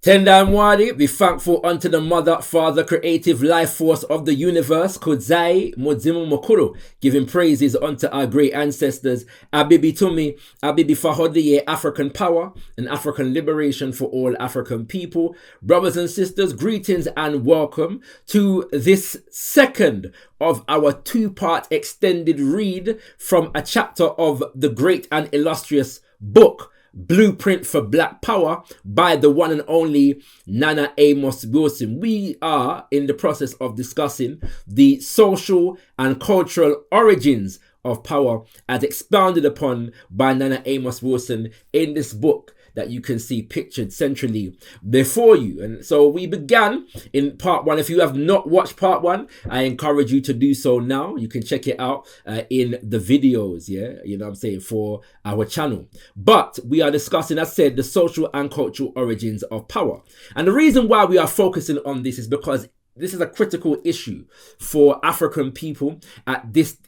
Tenda Mwadi, be thankful unto the Mother, Father, creative life force of the universe, Kudzai, Mudzimu Mokuru, giving praises unto our great ancestors, Abibi Tumi, Abibi Fahodiye, African power and African liberation for all African people. Brothers and sisters, greetings and welcome to this second of our two-part extended read from a chapter of the great and illustrious book, Blueprint for Black Power by the one and only Nana Amos Wilson. We are in the process of discussing the social and cultural origins of power as expounded upon by Nana Amos Wilson in this book that you can see pictured centrally before you. And so we began in part one. If you have not watched part one, I encourage you to do so now. You can check it out in the videos, you know what I'm saying, for our channel. But we are discussing, as I said, the social and cultural origins of power. And the reason why we are focusing on this is because this is a critical issue for African people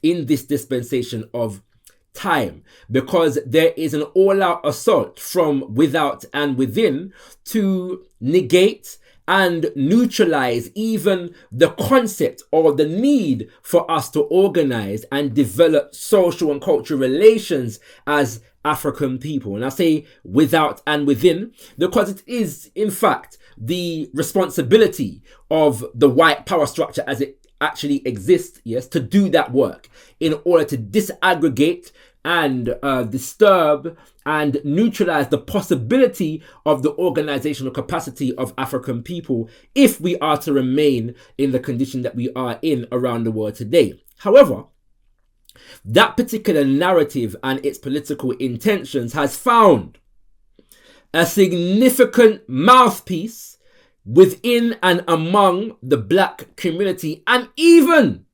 in this dispensation of time, because there is an all-out assault from without and within to negate and neutralize even the concept or the need for us to organize and develop social and cultural relations as African people. And I say without and within because it is, in fact, the responsibility of the white power structure as it actually exists, yes, to do that work in order to disaggregate and disturb and neutralize the possibility of the organizational capacity of African people if we are to remain in the condition that we are in around the world today. However, that particular narrative and its political intentions has found a significant mouthpiece within and among the black community and even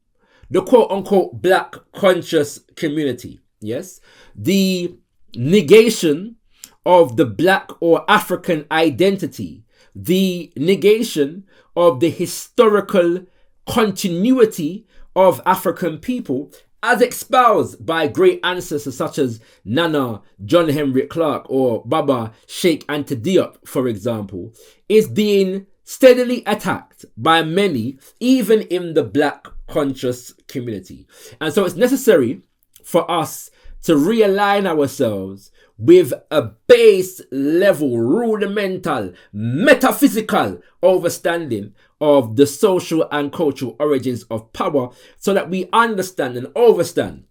the quote-unquote black conscious community. Yes, the negation of the black or African identity, the negation of the historical continuity of African people as espoused by great ancestors such as Nana, John Henry Clark, or Baba Sheikh Anta Diop, for example, is being steadily attacked by many, even in the black conscious community. And so it's necessary for us to realign ourselves with a base level, rudimental, metaphysical understanding of the social and cultural origins of power so that we understand and understand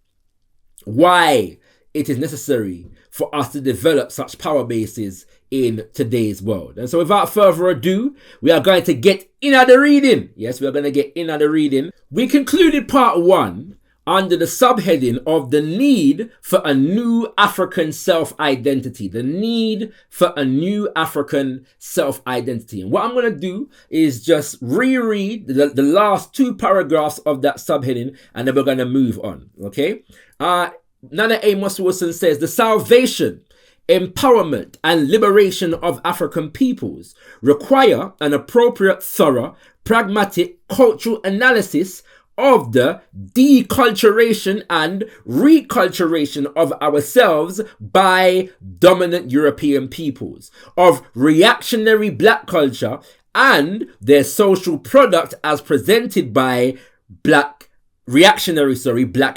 why it is necessary for us to develop such power bases in today's world. And so without further ado, we are going to get in at the reading. Yes, we are going to get in at the reading. We concluded part one under the subheading of the need for a new African self-identity. The need for a new African self-identity. And what I'm going to do is just reread the last two paragraphs of that subheading, and then we're going to move on. Okay? Nana Amos Wilson says, the salvation, empowerment, and liberation of African peoples require an appropriate, thorough, pragmatic cultural analysis of the deculturation and reculturation of ourselves by dominant European peoples, of reactionary black culture and their social product as presented by black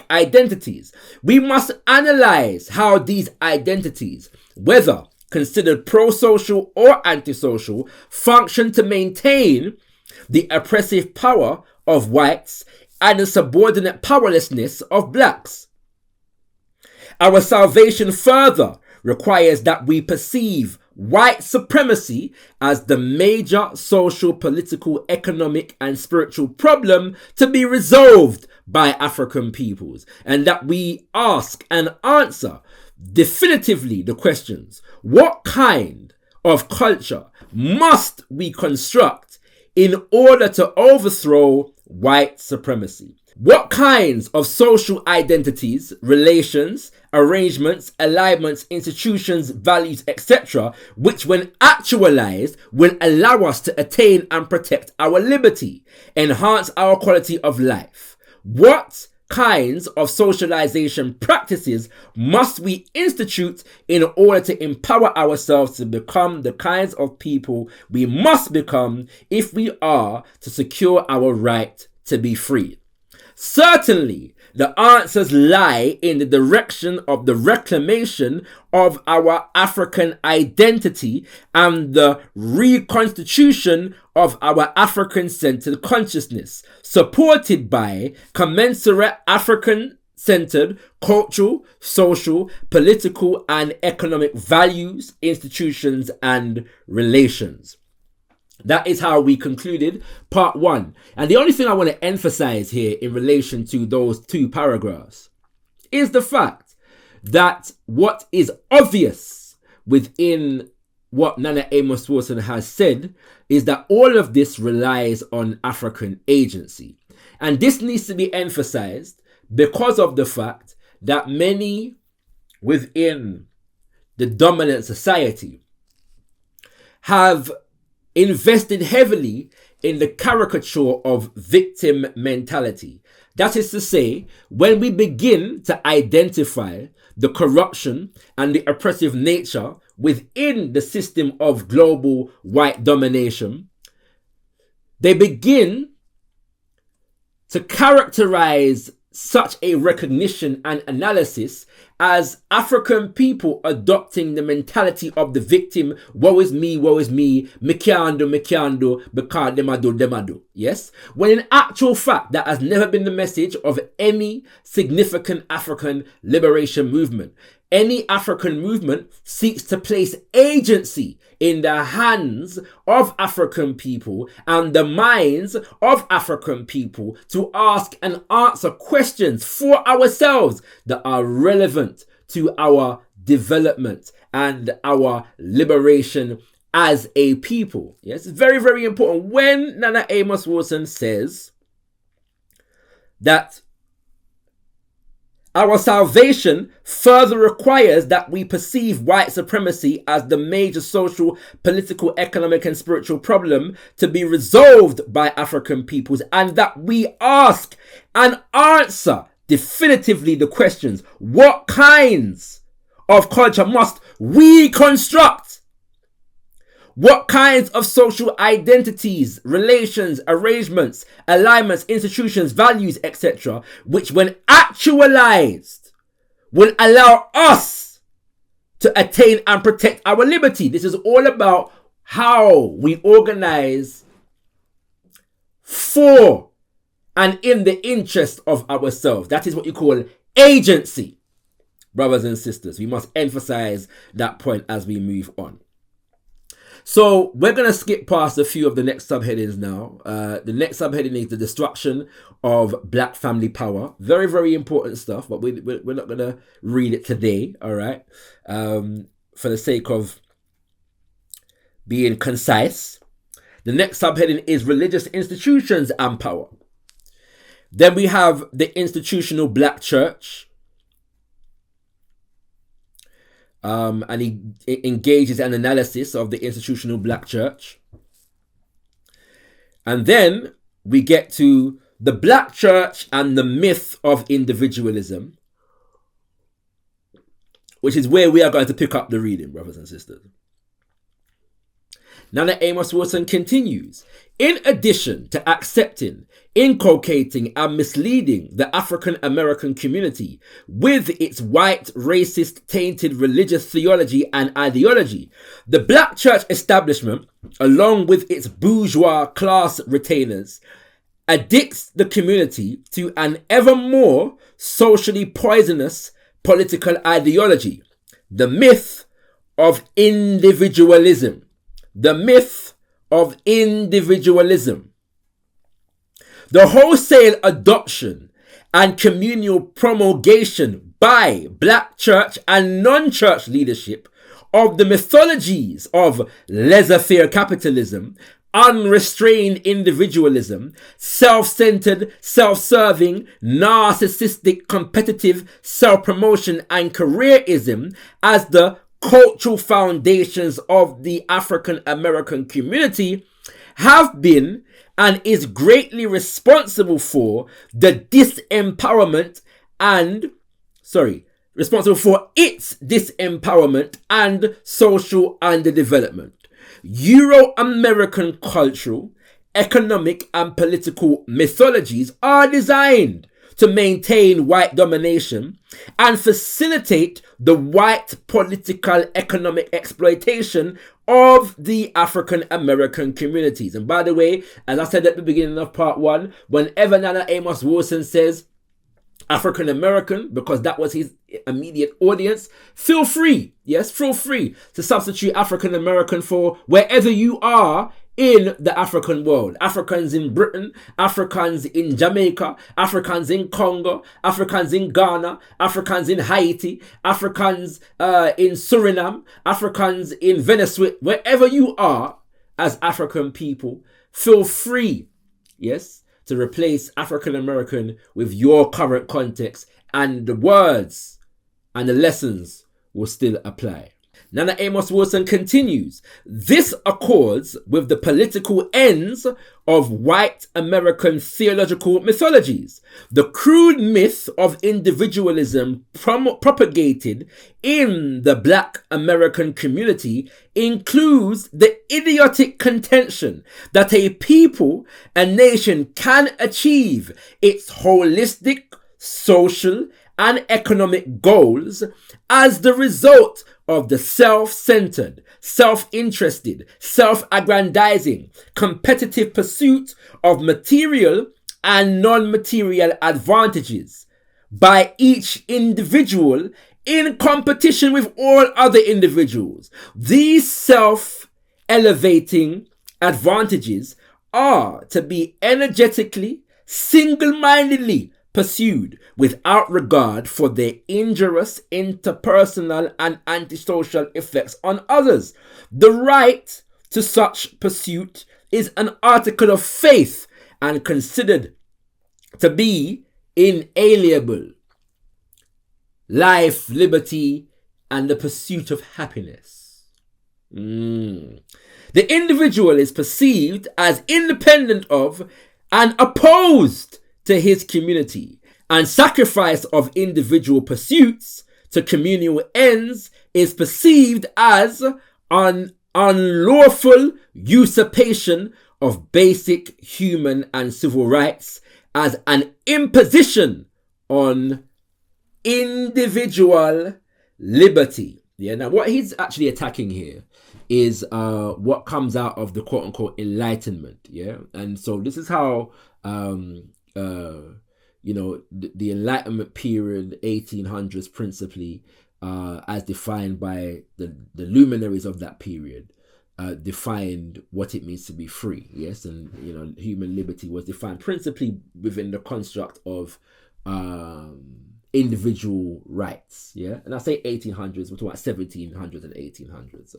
identities. We must analyze how these identities, whether considered pro-social or antisocial, function to maintain the oppressive power of whites and the subordinate powerlessness of blacks. Our salvation further requires that we perceive white supremacy as the major social, political, economic, and spiritual problem to be resolved by African peoples, and that we ask and answer definitively the questions: what kind of culture must we construct in order to overthrow white supremacy? What kinds of social identities, relations, arrangements, alignments, institutions, values, etc., which when actualized will allow us to attain and protect our liberty, enhance our quality of life? What kinds of socialization practices must we institute in order to empower ourselves to become the kinds of people we must become if we are to secure our right to be free? Certainly, the answers lie in the direction of the reclamation of our African identity and the reconstitution of our African-centered consciousness, supported by commensurate African-centered cultural, social, political, and economic values, institutions, and relations. That is how we concluded part 1. And the only thing I want to emphasize here in relation to those 2 paragraphs is the fact that what is obvious within what Nana Amos Wilson has said is that all of this relies on African agency. And this needs to be emphasized because of the fact that many within the dominant society have invested heavily in the caricature of victim mentality. That is to say, when we begin to identify the corruption and the oppressive nature within the system of global white domination, they begin to characterize such a recognition and analysis as African people adopting the mentality of the victim, woe is me, me can't do, because them a do. Yes? When in actual fact, that has never been the message of any significant African liberation movement. Any African movement seeks to place agency in the hands of African people and the minds of African people to ask and answer questions for ourselves that are relevant to our development and our liberation as a people. Yes, it's very, very important. When Nana Amos Wilson says that our salvation further requires that we perceive white supremacy as the major social, political, economic, and spiritual problem to be resolved by African peoples, and that we ask and answer definitively the questions: what kinds of culture must we construct? What kinds of social identities, relations, arrangements, alignments, institutions, values, etc., which when actualized will allow us to attain and protect our liberty? This is all about how we organize for and in the interest of ourselves. That is what you call agency. Brothers and sisters, we must emphasize that point as we move on. So we're going to skip past a few of the next subheadings now. The next subheading is the destruction of black family power. Very, very important stuff, but we're not going to read it today, all right? For the sake of being concise. The next subheading is religious institutions and power. Then we have the institutional black church. And he engages an analysis of the institutional black church. And then we get to the black church and the myth of individualism, which is where we are going to pick up the reading, brothers and sisters. Nana Amos Wilson continues, in addition to accepting, inculcating and misleading the African American community with its white, racist, tainted religious theology and ideology, the black church establishment, along with its bourgeois class retainers, addicts the community to an ever more socially poisonous political ideology, the myth of individualism. The myth of individualism. The wholesale adoption and communal promulgation by black church and non-church leadership of the mythologies of laissez-faire capitalism, unrestrained individualism, self-centered, self-serving, narcissistic, competitive self-promotion and careerism as the cultural foundations of the African American community have been and is greatly responsible for the disempowerment and, responsible for its disempowerment and social underdevelopment. Euro-American cultural, economic and political mythologies are designed to maintain white domination and facilitate the white political economic exploitation of the African American communities. And by the way, as I said at the beginning of part 1, whenever Nana Amos Wilson says African American, because that was his immediate audience, feel free to substitute African American for wherever you are in the African world. Africans in Britain, Africans in Jamaica, Africans in Congo, Africans in Ghana, Africans in Haiti, Africans in Suriname, Africans in Venezuela. Wherever you are as African people, feel free, to replace African American with your current context, and the words and the lessons will still apply. Nana Amos Wilson continues, this accords with the political ends of white American theological mythologies. The crude myth of individualism propagated in the Black American community includes the idiotic contention that a people, a nation can achieve its holistic, social, and economic goals as the result of the self-centered, self-interested, self-aggrandizing, competitive pursuit of material and non-material advantages by each individual in competition with all other individuals. These self-elevating advantages are to be energetically, single-mindedly pursued without regard for their injurious interpersonal and antisocial effects on others. The right to such pursuit is an article of faith and considered to be inalienable. Life, liberty, and the pursuit of happiness. The individual is perceived as independent of and opposed to his community, and sacrifice of individual pursuits to communal ends is perceived as an unlawful usurpation of basic human and civil rights, as an imposition on individual liberty. Now what he's actually attacking here is what comes out of the quote-unquote Enlightenment. And so this is how the Enlightenment period, 1800s principally, as defined by the luminaries of that period, defined what it means to be free. And human liberty was defined principally within the construct of individual rights. And I say 1800s, we're talking about 1700s and 1800s.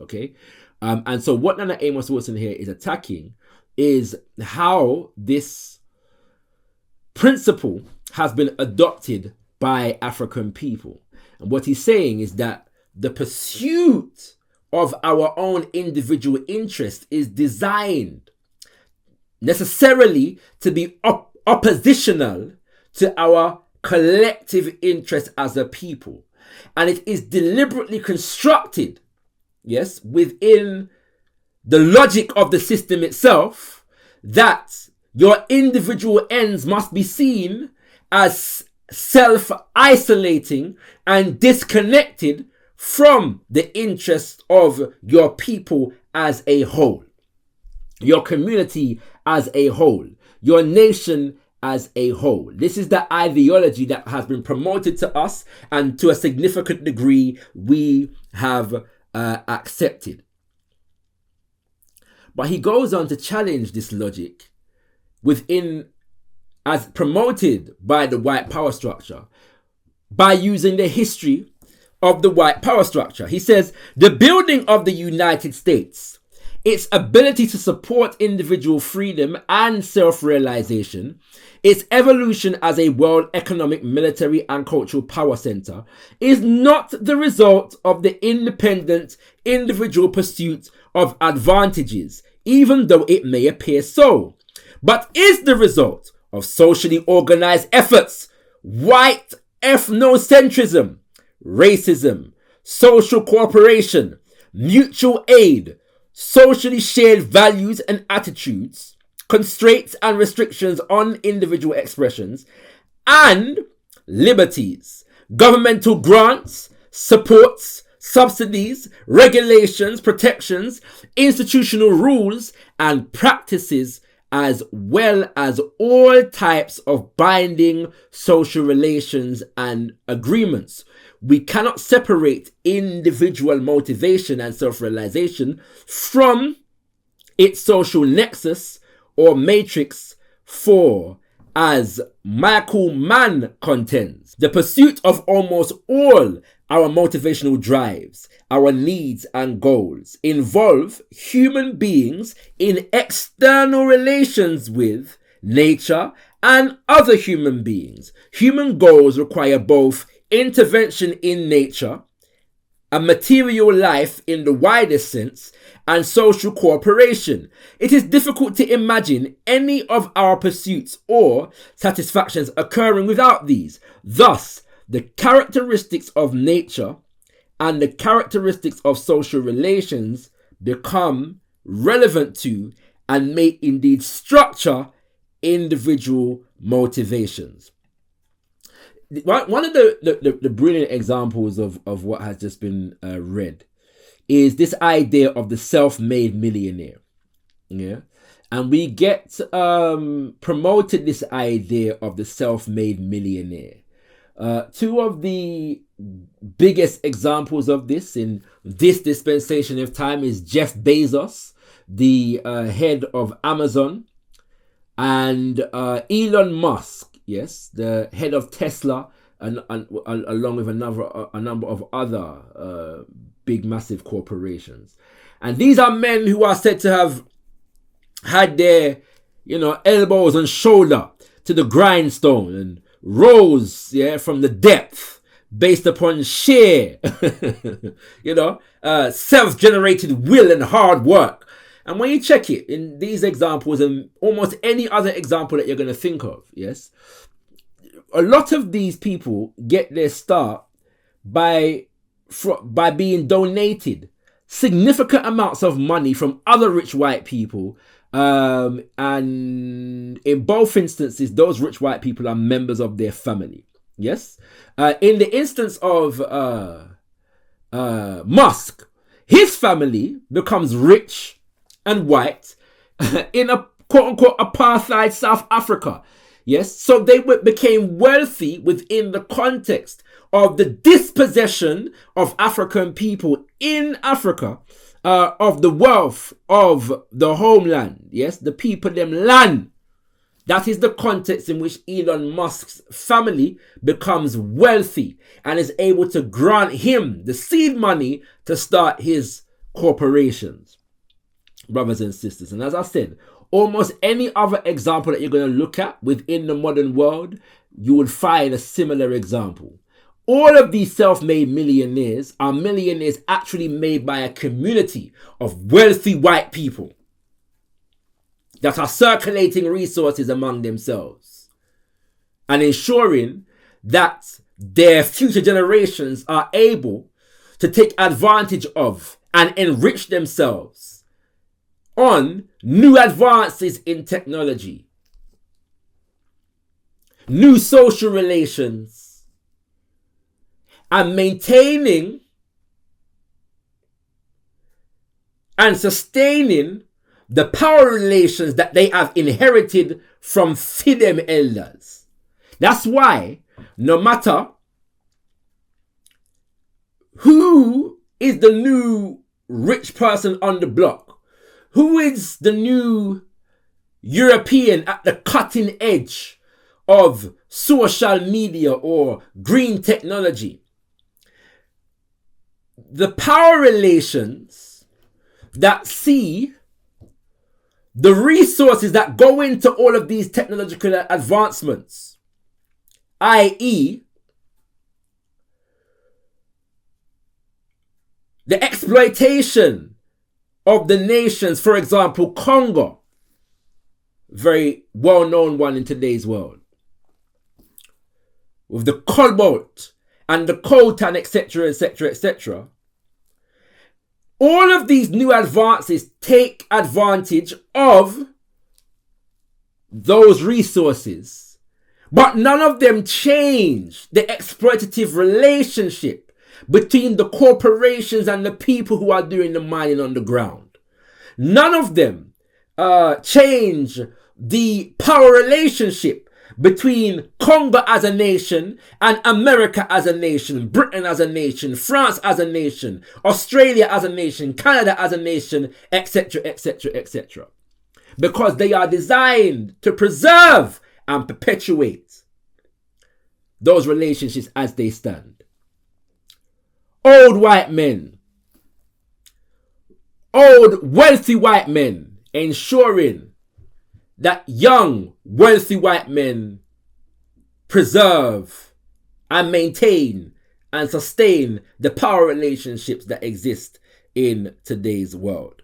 And so what Nana Amos Wilson here is attacking is how this principle has been adopted by African people. And what he's saying is that the pursuit of our own individual interest is designed necessarily to be oppositional to our collective interest as a people. And it is deliberately constructed, within the logic of the system itself, that your individual ends must be seen as self-isolating and disconnected from the interests of your people as a whole, your community as a whole, your nation as a whole. This is the ideology that has been promoted to us, and to a significant degree we have accepted. But he goes on to challenge this logic within, as promoted by the white power structure, by using the history of the white power structure. He says, the building of the United States, its ability to support individual freedom and self-realization, its evolution as a world economic, military, and cultural power center, is not the result of the independent individual pursuit of advantages, even though it may appear so, but is the result of socially organized efforts, white ethnocentrism, racism, social cooperation, mutual aid, socially shared values and attitudes, constraints and restrictions on individual expressions, and liberties, governmental grants, supports, subsidies, regulations, protections, institutional rules, and practices, as well as all types of binding social relations and agreements. We cannot separate individual motivation and self-realization from its social nexus or matrix, for, as Michael Mann contends, the pursuit of almost all our motivational drives, our needs and goals involve human beings in external relations with nature and other human beings. Human goals require both intervention in nature, a material life in the widest sense, and social cooperation. It is difficult to imagine any of our pursuits or satisfactions occurring without these. Thus, the characteristics of nature and the characteristics of social relations become relevant to and may indeed structure individual motivations. One of the brilliant examples of what has just been read is this idea of the self-made millionaire. Yeah. And we get promoted this idea of the self-made millionaire. Two of the biggest examples of this in this dispensation of time is Jeff Bezos, the head of Amazon, and Elon Musk, yes, the head of Tesla, and along with a number of other big, massive corporations. And these are men who are said to have had their, elbows and shoulder to the grindstone and rose, from the depth based upon sheer, self-generated will and hard work. And when you check it in these examples and almost any other example that you're going to think of, yes, a lot of these people get their start by being donated significant amounts of money from other rich white people. And in both instances, those rich white people are members of their family. Yes. In the instance of Musk, his family becomes rich and white in a quote-unquote apartheid South Africa. Yes. So they became wealthy within the context of the dispossession of African people in Africa, of the wealth of the homeland. Yes, the people them land. That is the context in which Elon Musk's family becomes wealthy and is able to grant him the seed money to start his corporations. Brothers and sisters, and as I said, almost any other example that you're going to look at within the modern world, you will find a similar example. All of these self-made millionaires are millionaires actually made by a community of wealthy white people that are circulating resources among themselves and ensuring that their future generations are able to take advantage of and enrich themselves on new advances in technology, new social relations, and maintaining and sustaining the power relations that they have inherited from them elders. That's why no matter who is the new rich person on the block, who is the new European at the cutting edge of social media or green technology, the power relations that see the resources that go into all of these technological advancements, i.e., the exploitation of the nations, for example, Congo, very well-known one in today's world, with the cobalt and the coltan, etc., etc., etc. All of these new advances take advantage of those resources, but none of them change the exploitative relationship between the corporations and the people who are doing the mining on the ground. None of them change the power relationship between Congo as a nation and America as a nation, Britain as a nation, France as a nation, Australia as a nation, Canada as a nation, etc., etc., etc. Because they are designed to preserve and perpetuate those relationships as they stand. Old white men, old wealthy white men, ensuring that young wealthy white men preserve and maintain and sustain the power relationships that exist in today's world.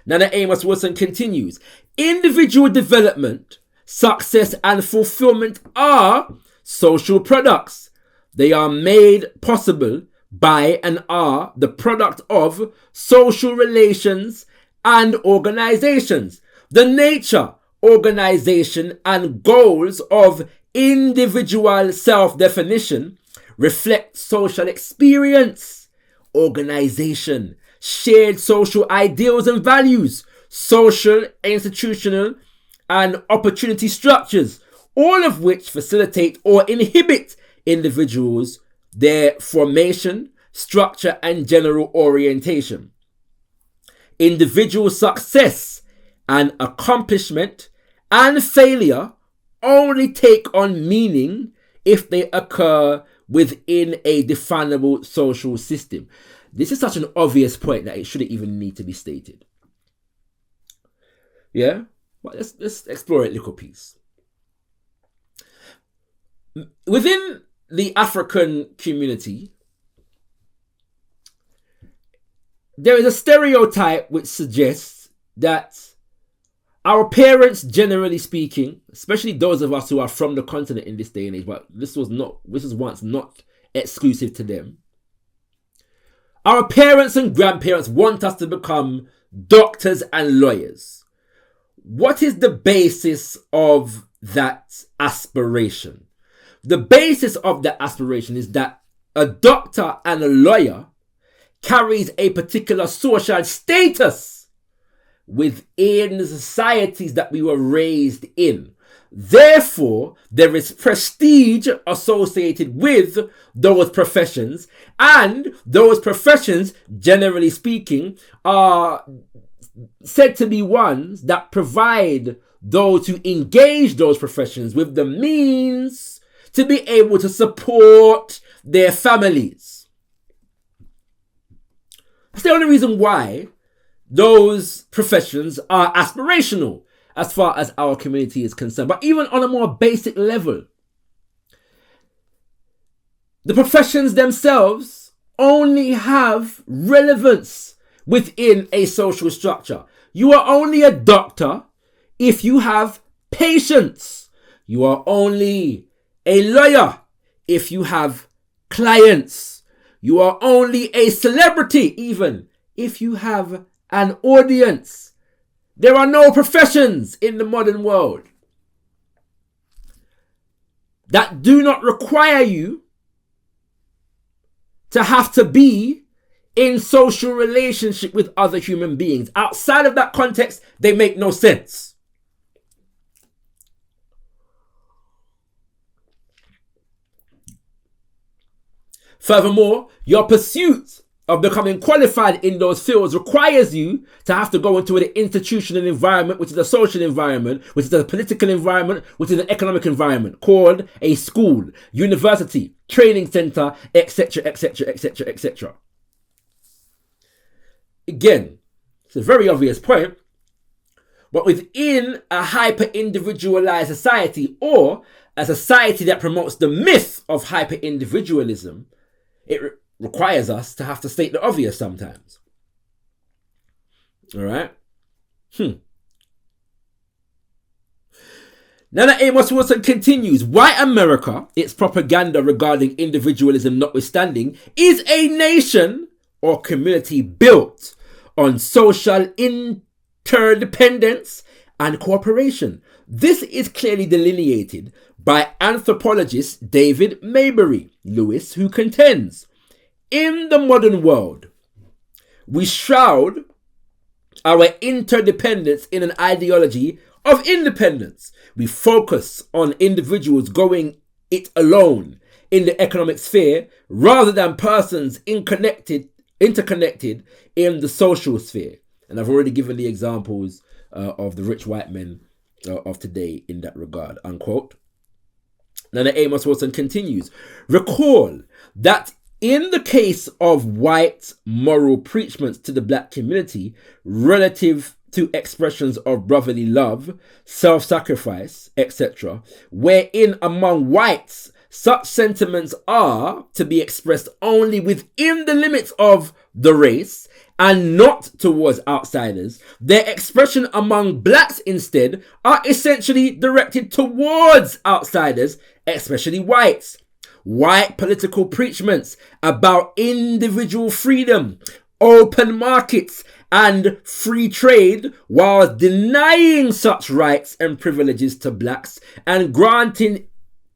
Nana Amos Wilson continues, individual development, success and fulfillment are social products. They are made possible by and are the product of social relations and organizations. The nature, organization and goals of individual self-definition reflect social experience, organization, shared social ideals and values, social, institutional and opportunity structures, all of which facilitate or inhibit individuals, their formation, structure and general orientation. Individual success and accomplishment and failure only take on meaning if they occur within a definable social system. This is such an obvious point that it shouldn't even need to be stated. Yeah? Well, let's explore it a little piece. Within the African community, there is a stereotype which suggests that our parents, generally speaking, especially those of us who are from the continent in this day and age, but this was once not exclusive to them. Our parents and grandparents want us to become doctors and lawyers. What is the basis of that aspiration? The basis of that aspiration is that a doctor and a lawyer carries a particular social status within the societies that we were raised in. Therefore, there is prestige associated with those professions, and those professions, generally speaking, are said to be ones that provide those who engage those professions with the means to be able to support their families. That's the only reason why those professions are aspirational as far as our community is concerned. But even on a more basic level, the professions themselves only have relevance within a social structure. You are only a doctor if you have patients. You are only a lawyer if you have clients. You are only a celebrity even if you have an audience. There are no professions in the modern world that do not require you to have to be in social relationship with other human beings. Outside of that context, they make no sense. Furthermore, your pursuit of becoming qualified in those fields requires you to have to go into an institutional environment, which is a social environment, which is a political environment, which is an economic environment, called a school, university, training center, etc., etc., etc., etc. Again, it's a very obvious point, but within a hyper-individualized society, or a society that promotes the myth of hyper-individualism, it requires us to have to state the obvious sometimes. All right? Nana Amos Wilson continues, white America, its propaganda regarding individualism notwithstanding, is a nation or community built on social interdependence and cooperation. This is clearly delineated by anthropologist David Maybury Lewis, who contends, in the modern world, we shroud our interdependence in an ideology of independence. We focus on individuals going it alone in the economic sphere rather than persons interconnected in the social sphere. And I've already given the examples of the rich white men of today in that regard, unquote. Now the Amos Wilson continues, recall that in the case of white moral preachments to the black community relative to expressions of brotherly love, self-sacrifice, etc., wherein among whites such sentiments are to be expressed only within the limits of the race and not towards outsiders, their expression among blacks instead are essentially directed towards outsiders, especially whites. White political preachments about individual freedom, open markets, and free trade, while denying such rights and privileges to blacks and granting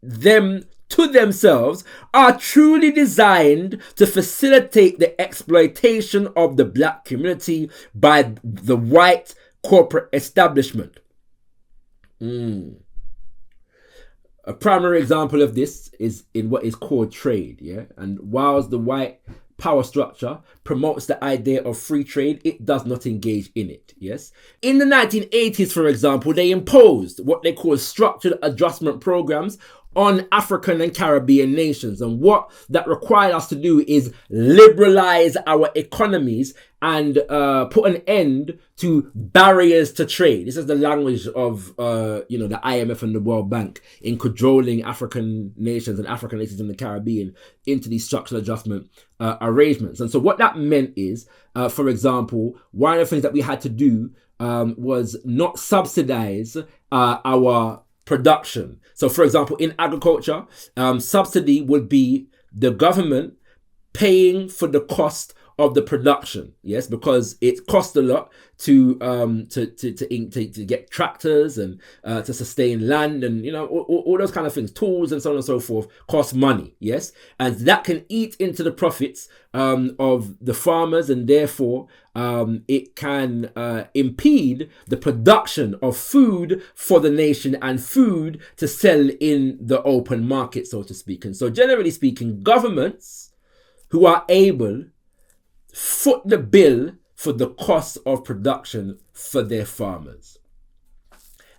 them to themselves, are truly designed to facilitate the exploitation of the black community by the white corporate establishment. A primary example of this is in what is called trade, yeah? And whilst the white power structure promotes the idea of free trade, it does not engage in it, yes? In the 1980s, for example, they imposed what they call structured adjustment programs on African and Caribbean nations. And what that required us to do is liberalize our economies and put an end to barriers to trade. This is the language of, the IMF and the World Bank in cajoling African nations and African nations in the Caribbean into these structural adjustment arrangements. And so what that meant is, for example, one of the things that we had to do was not subsidize our production. So, for example, in agriculture, subsidy would be the government paying for the cost of the production, yes, because it costs a lot to get tractors and to sustain land and all those kind of things, tools and so on and so forth cost money, yes, and that can eat into the profits of the farmers, and therefore it can impede the production of food for the nation and food to sell in the open market, so to speak. And so generally speaking, governments who are able foot the bill for the cost of production for their farmers.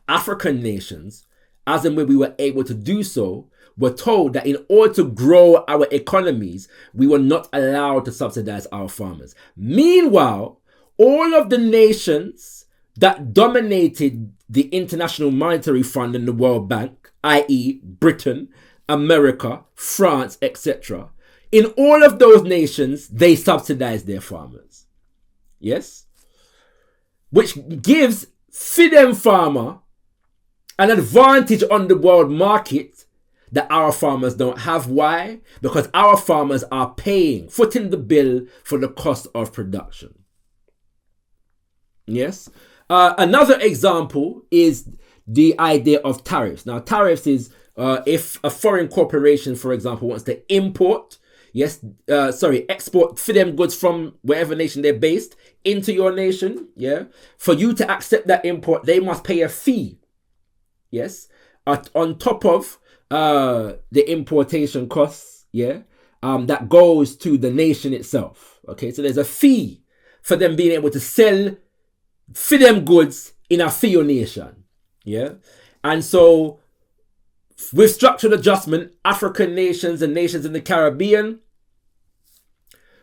African nations, as and when we were able to do so, were told that in order to grow our economies, we were not allowed to subsidize our farmers. Meanwhile, all of the nations that dominated the International Monetary Fund and the World Bank, i.e. Britain, America, France, etc., in all of those nations, they subsidize their farmers. Yes? Which gives them farmer an advantage on the world market that our farmers don't have. Why? Because our farmers are footing the bill for the cost of production. Yes? Another example is the idea of tariffs. Now, tariffs is if a foreign corporation, for example, wants to export for them goods from wherever nation they're based into your nation, yeah. For you to accept that import, they must pay a fee, yes, on top of the importation costs, yeah, that goes to the nation itself. Okay, so there's a fee for them being able to sell for them goods in a for your nation, yeah. And so with structural adjustment, African nations and nations in the Caribbean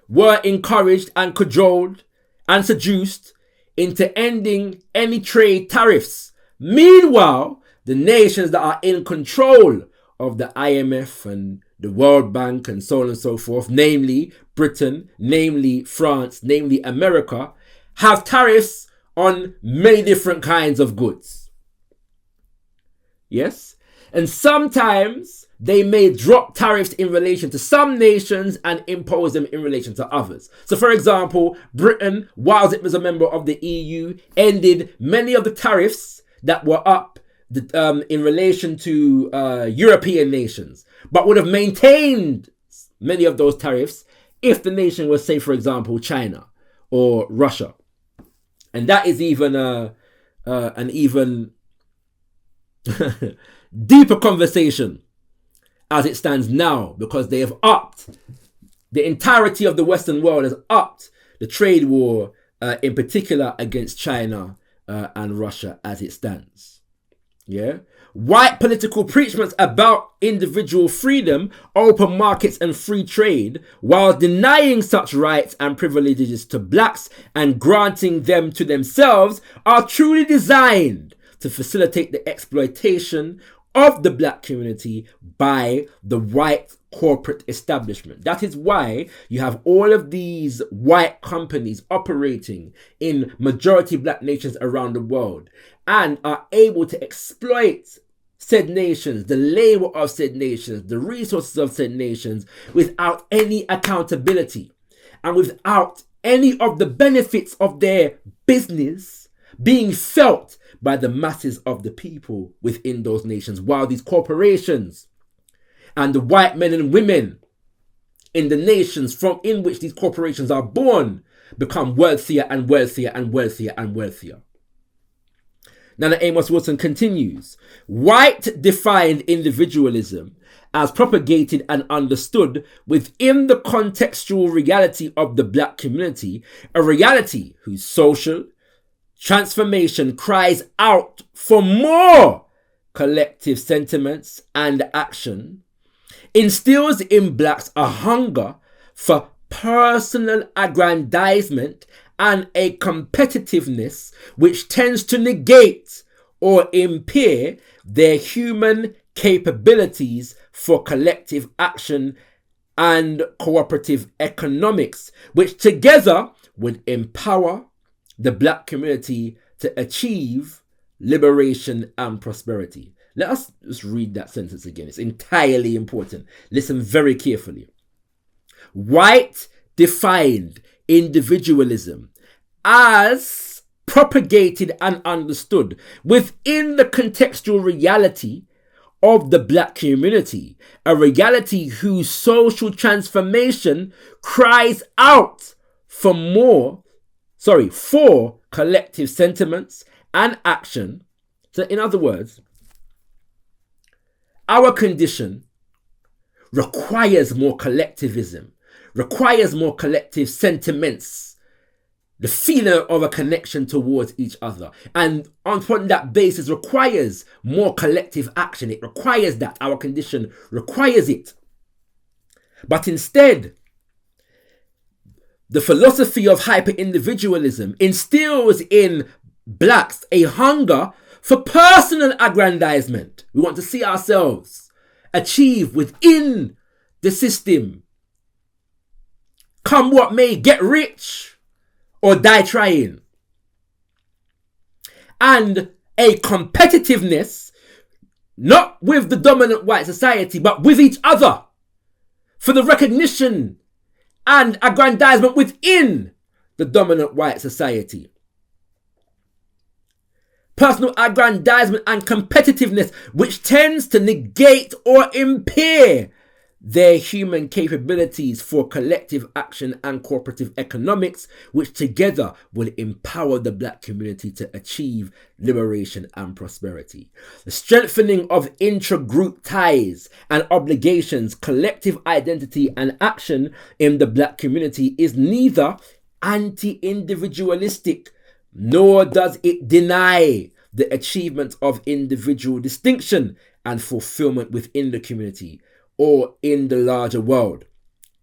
were encouraged and cajoled and seduced into ending any trade tariffs. Meanwhile, the nations that are in control of the IMF and the World Bank and so on and so forth, namely Britain, namely France, namely America, have tariffs on many different kinds of goods. Yes? And sometimes they may drop tariffs in relation to some nations and impose them in relation to others. So, for example, Britain, whilst it was a member of the EU, ended many of the tariffs that were up in relation to European nations, but would have maintained many of those tariffs if the nation was, say, for example, China or Russia. And that is even an even deeper conversation as it stands now, because they have upped, the entirety of the Western world has upped the trade war, in particular against China and Russia as it stands. Yeah, white political preachments about individual freedom, open markets and free trade, while denying such rights and privileges to blacks and granting them to themselves, are truly designed to facilitate the exploitation of the black community by the white corporate establishment. That is why you have all of these white companies operating in majority black nations around the world and are able to exploit said nations, the labor of said nations, the resources of said nations, without any accountability and without any of the benefits of their business being felt by the masses of the people within those nations, while these corporations and the white men and women in the nations from in which these corporations are born become wealthier and wealthier and wealthier and wealthier. Now, Amos Wilson continues, white defined individualism as propagated and understood within the contextual reality of the black community, a reality whose social transformation cries out for more collective sentiments and action, instills in blacks a hunger for personal aggrandizement and a competitiveness which tends to negate or impair their human capabilities for collective action and cooperative economics, which together would empower the black community to achieve liberation and prosperity. Let us just read that sentence again. It's entirely important. Listen very carefully. White defined individualism as propagated and understood within the contextual reality of the black community, a reality whose social transformation cries out for for collective sentiments and action. So in other words, our condition requires more collectivism, requires more collective sentiments, the feeling of a connection towards each other. And on that basis requires more collective action. It requires that. Our condition requires it. But instead, the philosophy of hyper-individualism instills in blacks a hunger for personal aggrandizement. We want to see ourselves achieve within the system. Come what may, get rich or die trying. And a competitiveness, not with the dominant white society, but with each other, for the recognition and aggrandizement within the dominant white society. Personal aggrandizement and competitiveness, which tends to negate or impair their human capabilities for collective action and cooperative economics, which together will empower the black community to achieve liberation and prosperity. The strengthening of intra-group ties and obligations, collective identity and action in the black community is neither anti-individualistic, nor does it deny the achievement of individual distinction and fulfillment within the community or in the larger world.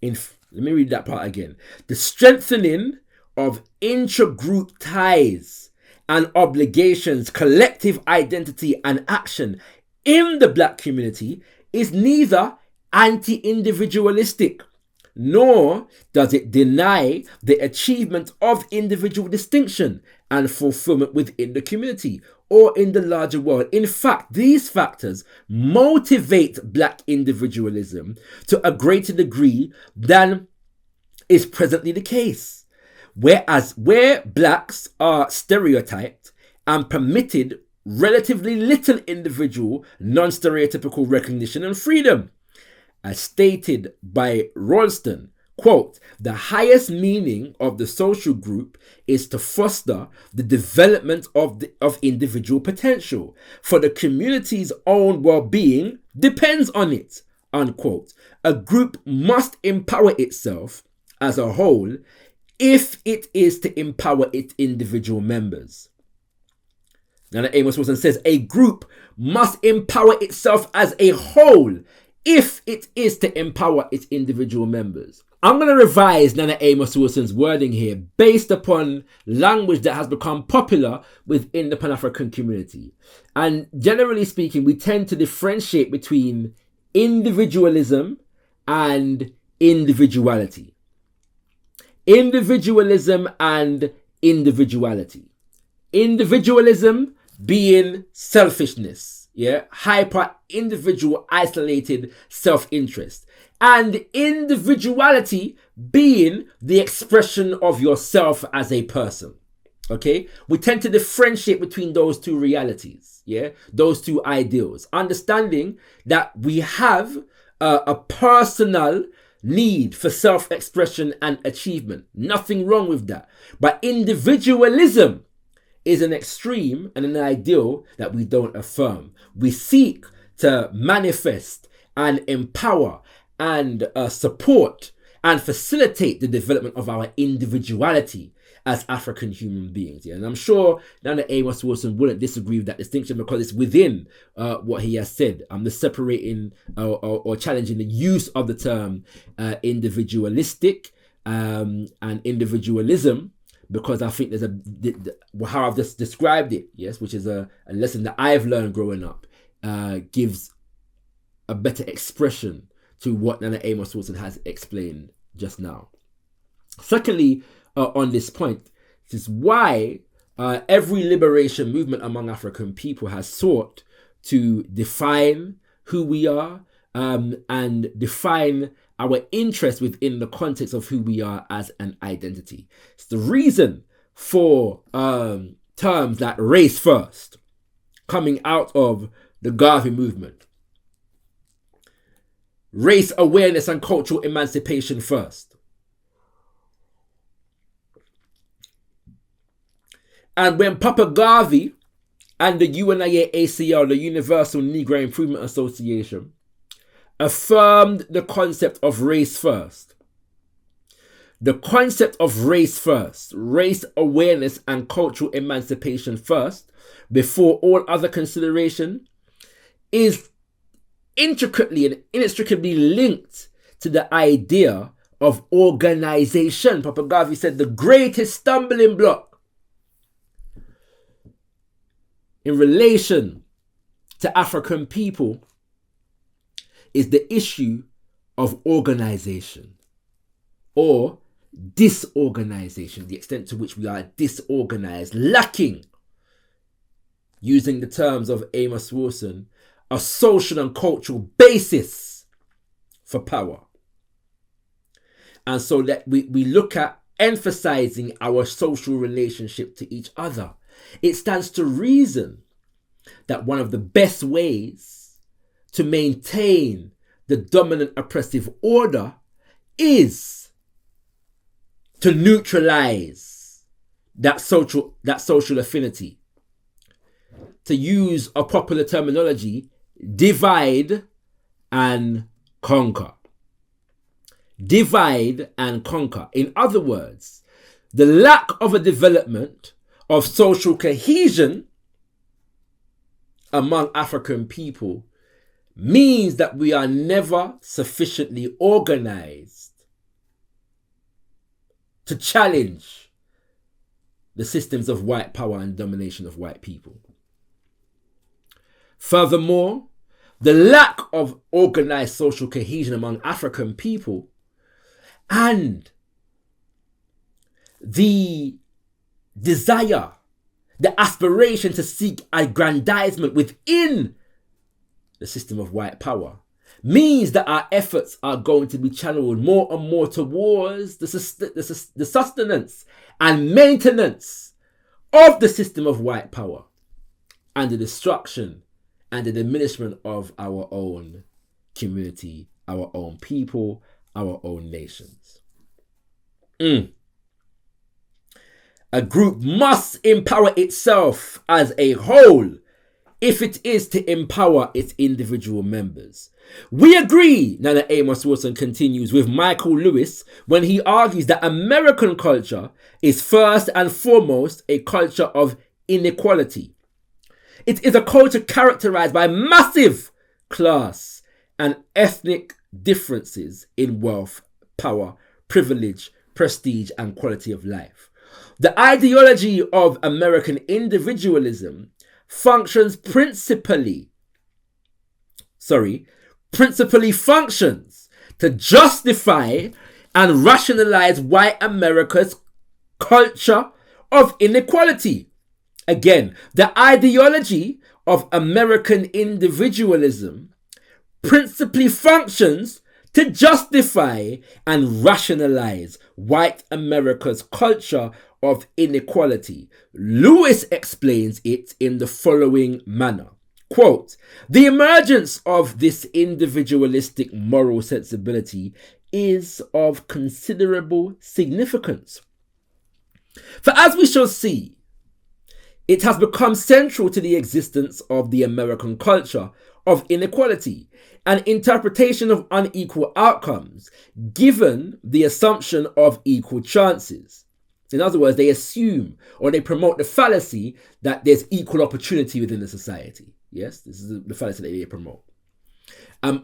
Let me read that part again. The strengthening of intra-group ties and obligations, collective identity and action in the black community is neither anti-individualistic, nor does it deny the achievement of individual distinction and fulfillment within the community or in the larger world. In fact, these factors motivate black individualism to a greater degree than is presently the case. Whereas where blacks are stereotyped and permitted relatively little individual, non-stereotypical recognition and freedom. As stated by Ralston, quote, the highest meaning of the social group is to foster the development of individual potential, for the community's own well-being depends on it, unquote. A group must empower itself as a whole if it is to empower its individual members. Now, Amos Wilson says a group must empower itself as a whole if it is to empower its individual members. I'm going to revise Nana Amos Wilson's wording here based upon language that has become popular within the Pan-African community. And generally speaking, we tend to differentiate between individualism and individuality. Individualism and individuality. Individualism being selfishness, hyper individual, isolated self-interest, and individuality being the expression of yourself as a person. Okay, we tend to differentiate between those two realities, those two ideals, understanding that we have a personal need for self-expression and achievement. Nothing wrong with that. But individualism is an extreme and an ideal that we don't affirm. We seek to manifest and empower and support and facilitate the development of our individuality as African human beings. And I'm sure Nana Amos Wilson wouldn't disagree with that distinction, because it's within what he has said. I'm just separating or challenging the use of the term individualistic and individualism, because I think there's how I've just described it, which is a lesson that I've learned growing up, gives a better expression to what Nana Amos Wilson has explained just now. Secondly, on this point, this is why every liberation movement among African people has sought to define who we are and define our interest within the context of who we are as an identity. It's the reason for terms like race first coming out of the Garvey movement. Race awareness and cultural emancipation first. And when Papa Garvey and the UNIA-ACL, the Universal Negro Improvement Association, affirmed the concept of race first. The concept of race first, race awareness and cultural emancipation first, before all other consideration, is intricately and inextricably linked to the idea of organization. Papa Garvey said the greatest stumbling block in relation to African people is the issue of organization or disorganization, the extent to which we are disorganized, lacking, using the terms of Amos Wilson, a social and cultural basis for power. And so that we look at emphasizing our social relationship to each other. It stands to reason that one of the best ways to maintain the dominant oppressive order is to neutralize that social affinity. To use a popular terminology, divide and conquer. Divide and conquer. In other words, the lack of a development of social cohesion among African people means that we are never sufficiently organized to challenge the systems of white power and domination of white people. Furthermore, the lack of organized social cohesion among African people and the desire the aspiration to seek aggrandizement within the system of white power means that our efforts are going to be channeled more and more towards the sustenance and maintenance of the system of white power and the destruction and the diminishment of our own community, our own people, our own nations. A group must empower itself as a whole if it is to empower its individual members. We agree, Nana Amos Wilson continues, with Michael Lewis when he argues that American culture is first and foremost a culture of inequality. It is a culture characterized by massive class and ethnic differences in wealth, power, privilege, prestige, and quality of life. The ideology of American individualism principally functions to justify and rationalize white America's culture of inequality. Again, the ideology of American individualism principally functions to justify and rationalize white America's culture of inequality. Lewis explains it in the following manner. Quote, the emergence of this individualistic moral sensibility is of considerable significance. For as we shall see, it has become central to the existence of the American culture of inequality, an interpretation of unequal outcomes, given the assumption of equal chances. In other words, they assume or they promote the fallacy that there's equal opportunity within the society. Yes, this is the fallacy that they promote. And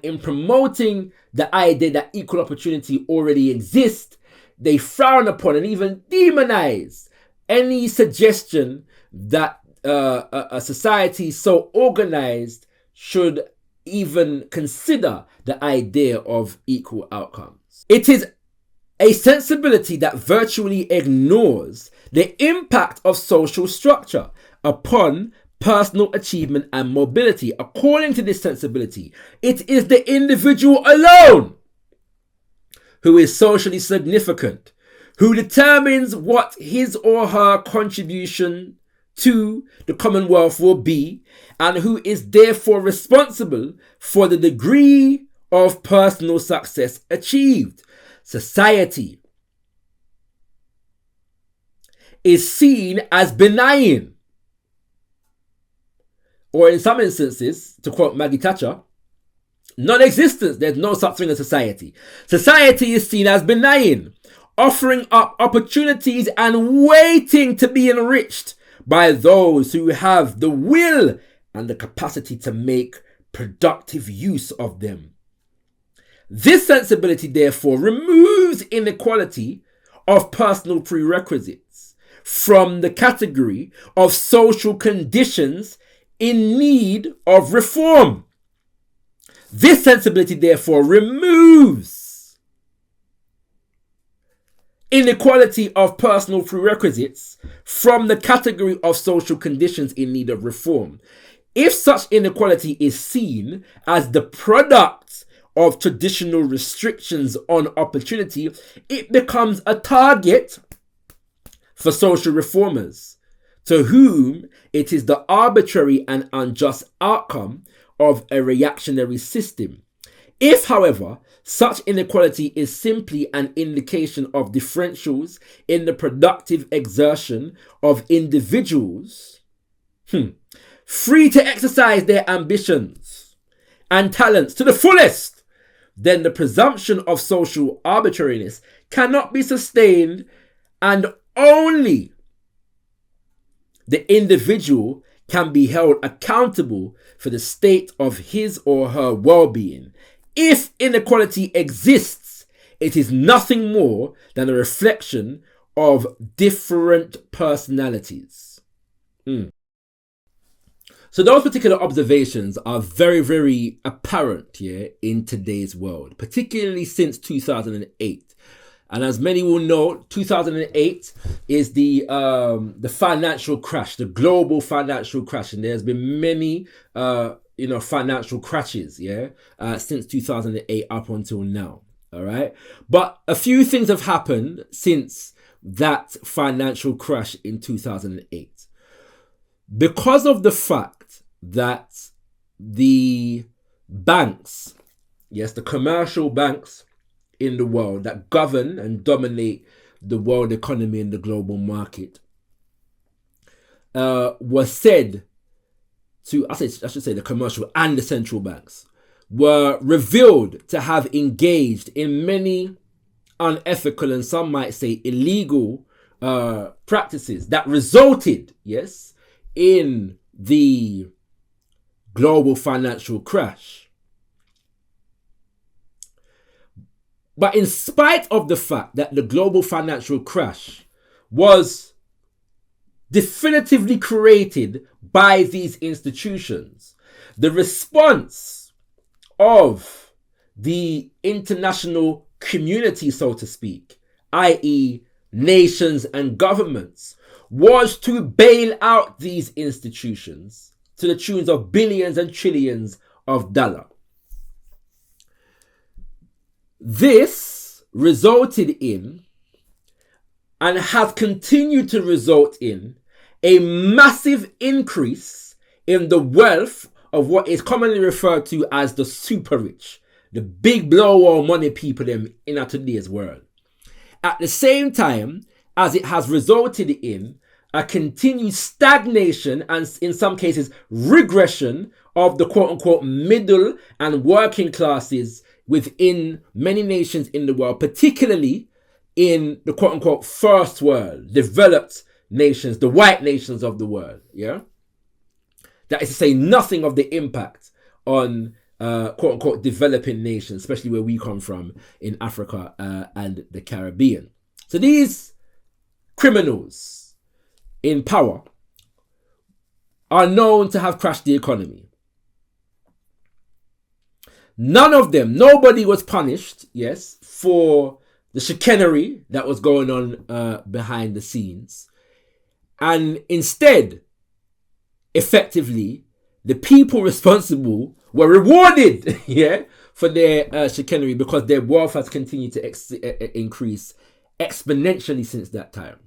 in promoting the idea that equal opportunity already exists, they frown upon and even demonize any suggestion that a society so organized should even consider the idea of equal outcomes. It is a sensibility that virtually ignores the impact of social structure upon personal achievement and mobility. According to this sensibility, it is the individual alone who is socially significant, who determines what his or her contribution to the Commonwealth will be, and who is therefore responsible for the degree of personal success achieved. Society is seen as benign, or in some instances, to quote Maggie Thatcher, non-existence. There's no such thing as society. Society is seen as benign, offering up opportunities and waiting to be enriched by those who have the will and the capacity to make productive use of them. This sensibility, therefore, removes inequality of personal prerequisites from the category of social conditions in need of reform. This sensibility, therefore, removes inequality of personal prerequisites from the category of social conditions in need of reform. If such inequality is seen as the product of traditional restrictions on opportunity, it becomes a target for social reformers, to whom it is the arbitrary and unjust outcome of a reactionary system. If, however, such inequality is simply an indication of differentials in the productive exertion of individuals, free to exercise their ambitions and talents to the fullest, then the presumption of social arbitrariness cannot be sustained, and only the individual can be held accountable for the state of his or her well-being. If inequality exists, it is nothing more than a reflection of different personalities. So those particular observations are very, very apparent here in today's world, particularly since 2008. And as many will know, 2008 is the financial crash, the global financial crash, and there's been many financial crashes, since 2008 up until now. All right, but a few things have happened since that financial crash in 2008, because of the fact that the banks, the commercial banks in the world that govern and dominate the world economy and the global market, was said to, I should say the commercial and the central banks, were revealed to have engaged in many unethical and some might say illegal practices that resulted, in the global financial crash. But in spite of the fact that the global financial crash was definitively created by these institutions, the response of the international community, so to speak, i.e. nations and governments, was to bail out these institutions to the tunes of billions and trillions of dollars. This resulted in, and has continued to result in, a massive increase in the wealth of what is commonly referred to as the super rich, the big blow money people in our today's world. At the same time as it has resulted in a continued stagnation and in some cases regression of the quote-unquote middle and working classes within many nations in the world, particularly in the quote-unquote first world, developed nations, the white nations of the world, That is to say nothing of the impact on quote-unquote developing nations, especially where we come from in Africa and the Caribbean. So these criminals in power are known to have crashed the economy. Nobody was punished, for the chicanery that was going on behind the scenes. And instead, effectively, the people responsible were rewarded, for their chicanery, because their wealth has continued to increase exponentially since that time.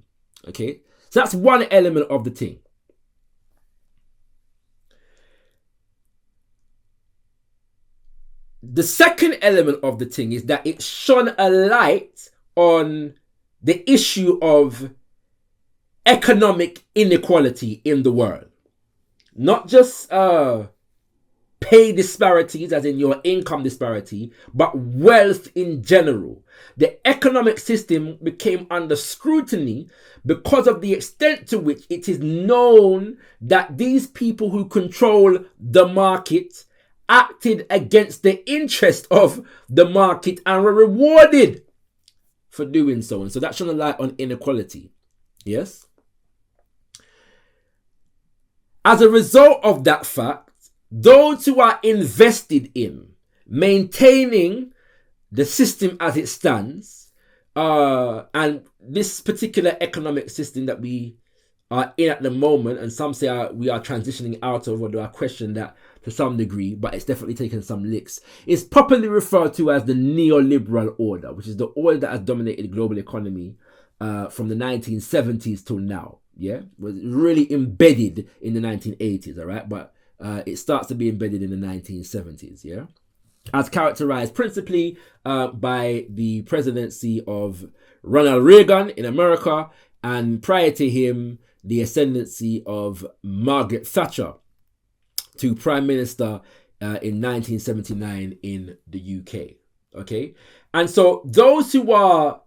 Okay, so that's one element of the thing. The second element of the thing is that it shone a light on the issue of economic inequality in the world. Not just pay disparities, as in your income disparity, but wealth in general. The economic system became under scrutiny because of the extent to which it is known that these people who control the market acted against the interest of the market and were rewarded for doing so. And so that shone a light on inequality. Yes? As a result of that fact, those who are invested in maintaining the system as it stands, and this particular economic system that we are in at the moment, and some say we are transitioning out of, although I question that to some degree, but it's definitely taken some licks, is properly referred to as the neoliberal order, which is the order that has dominated the global economy from the 1970s till now. Was really embedded in the 1980s, all right? But it starts to be embedded in the 1970s, as characterized principally by the presidency of Ronald Reagan in America, and prior to him, the ascendancy of Margaret Thatcher to Prime Minister in 1979 in the UK, okay? And so those who are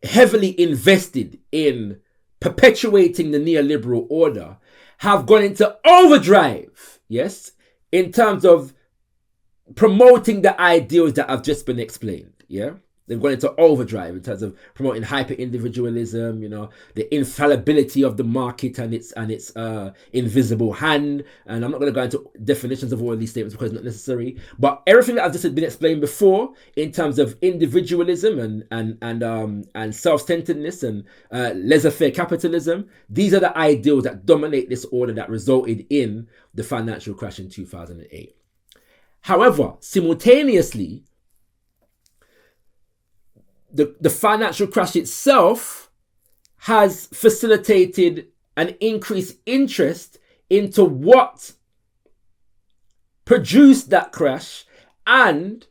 heavily invested in perpetuating the neoliberal order have gone into overdrive, in terms of promoting the ideals that have just been explained, They've gone into overdrive in terms of promoting hyper-individualism, the infallibility of the market and its invisible hand. And I'm not going to go into definitions of all of these statements because it's not necessary. But everything that I've just been explained before in terms of individualism and self-centeredness and laissez-faire capitalism, these are the ideals that dominate this order that resulted in the financial crash in 2008. However, simultaneously, the financial crash itself has facilitated an increased interest into what produced that crash and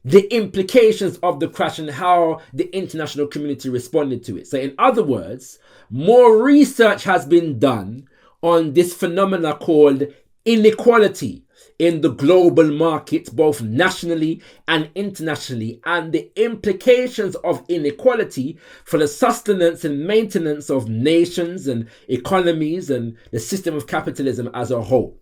the implications of the crash and how the international community responded to it. So in other words, more research has been done on this phenomena called inequality in the global market, both nationally and internationally, and the implications of inequality for the sustenance and maintenance of nations and economies and the system of capitalism as a whole.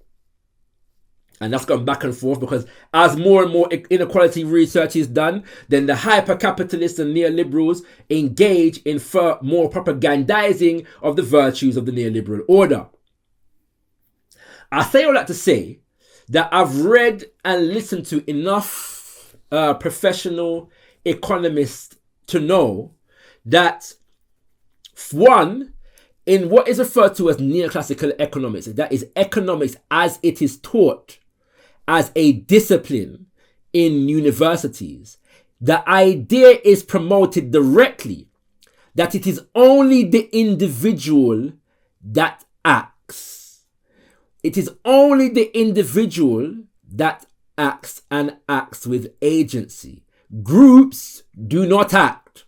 And that's gone back and forth because as more and more inequality research is done, then the hyper-capitalists and neoliberals engage in more propagandizing of the virtues of the neoliberal order. I say all that to say that I've read and listened to enough professional economists to know that, one, in what is referred to as neoclassical economics, that is economics as it is taught as a discipline in universities, the idea is promoted directly that it is only the individual that acts. It is only the individual that acts and acts with agency. Groups do not act.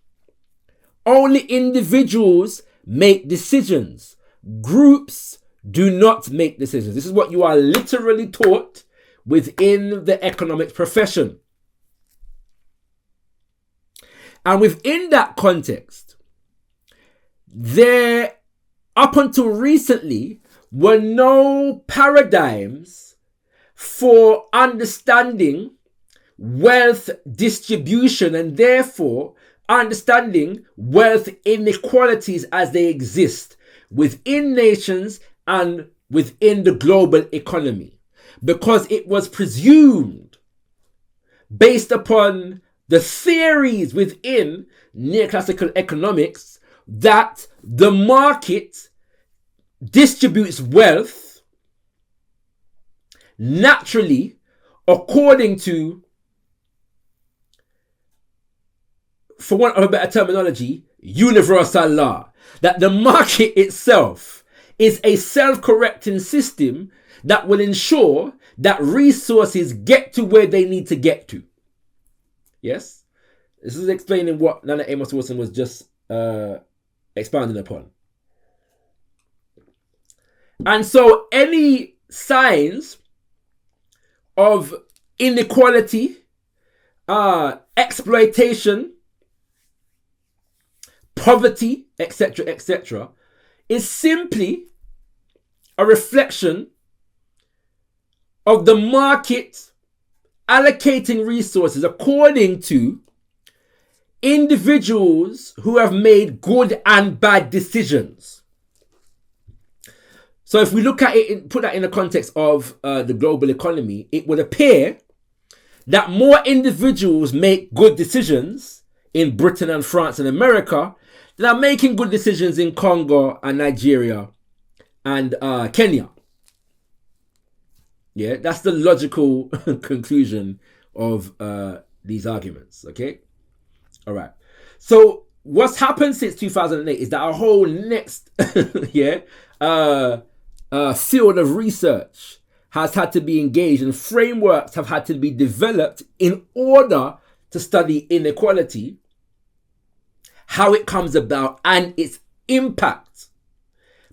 Only individuals make decisions. Groups do not make decisions. This is what you are literally taught within the economics profession. And within that context, there, up until recently, were no paradigms for understanding wealth distribution and therefore understanding wealth inequalities as they exist within nations and within the global economy, because it was presumed, based upon the theories within neoclassical economics, that the market distributes wealth naturally according to, for want of a better terminology, universal law. That the market itself is a self-correcting system that will ensure that resources get to where they need to get to. Yes? This is explaining what Nana Amos Wilson was just expounding upon. And so any signs of inequality, exploitation, poverty, etc., is simply a reflection of the market allocating resources according to individuals who have made good and bad decisions. So if we look at it, put that in the context of the global economy, it would appear that more individuals make good decisions in Britain and France and America than are making good decisions in Congo and Nigeria and Kenya. Yeah, that's the logical conclusion of these arguments, okay? All right. So what's happened since 2008 is that our whole next field of research has had to be engaged and frameworks have had to be developed in order to study inequality, how it comes about and its impact,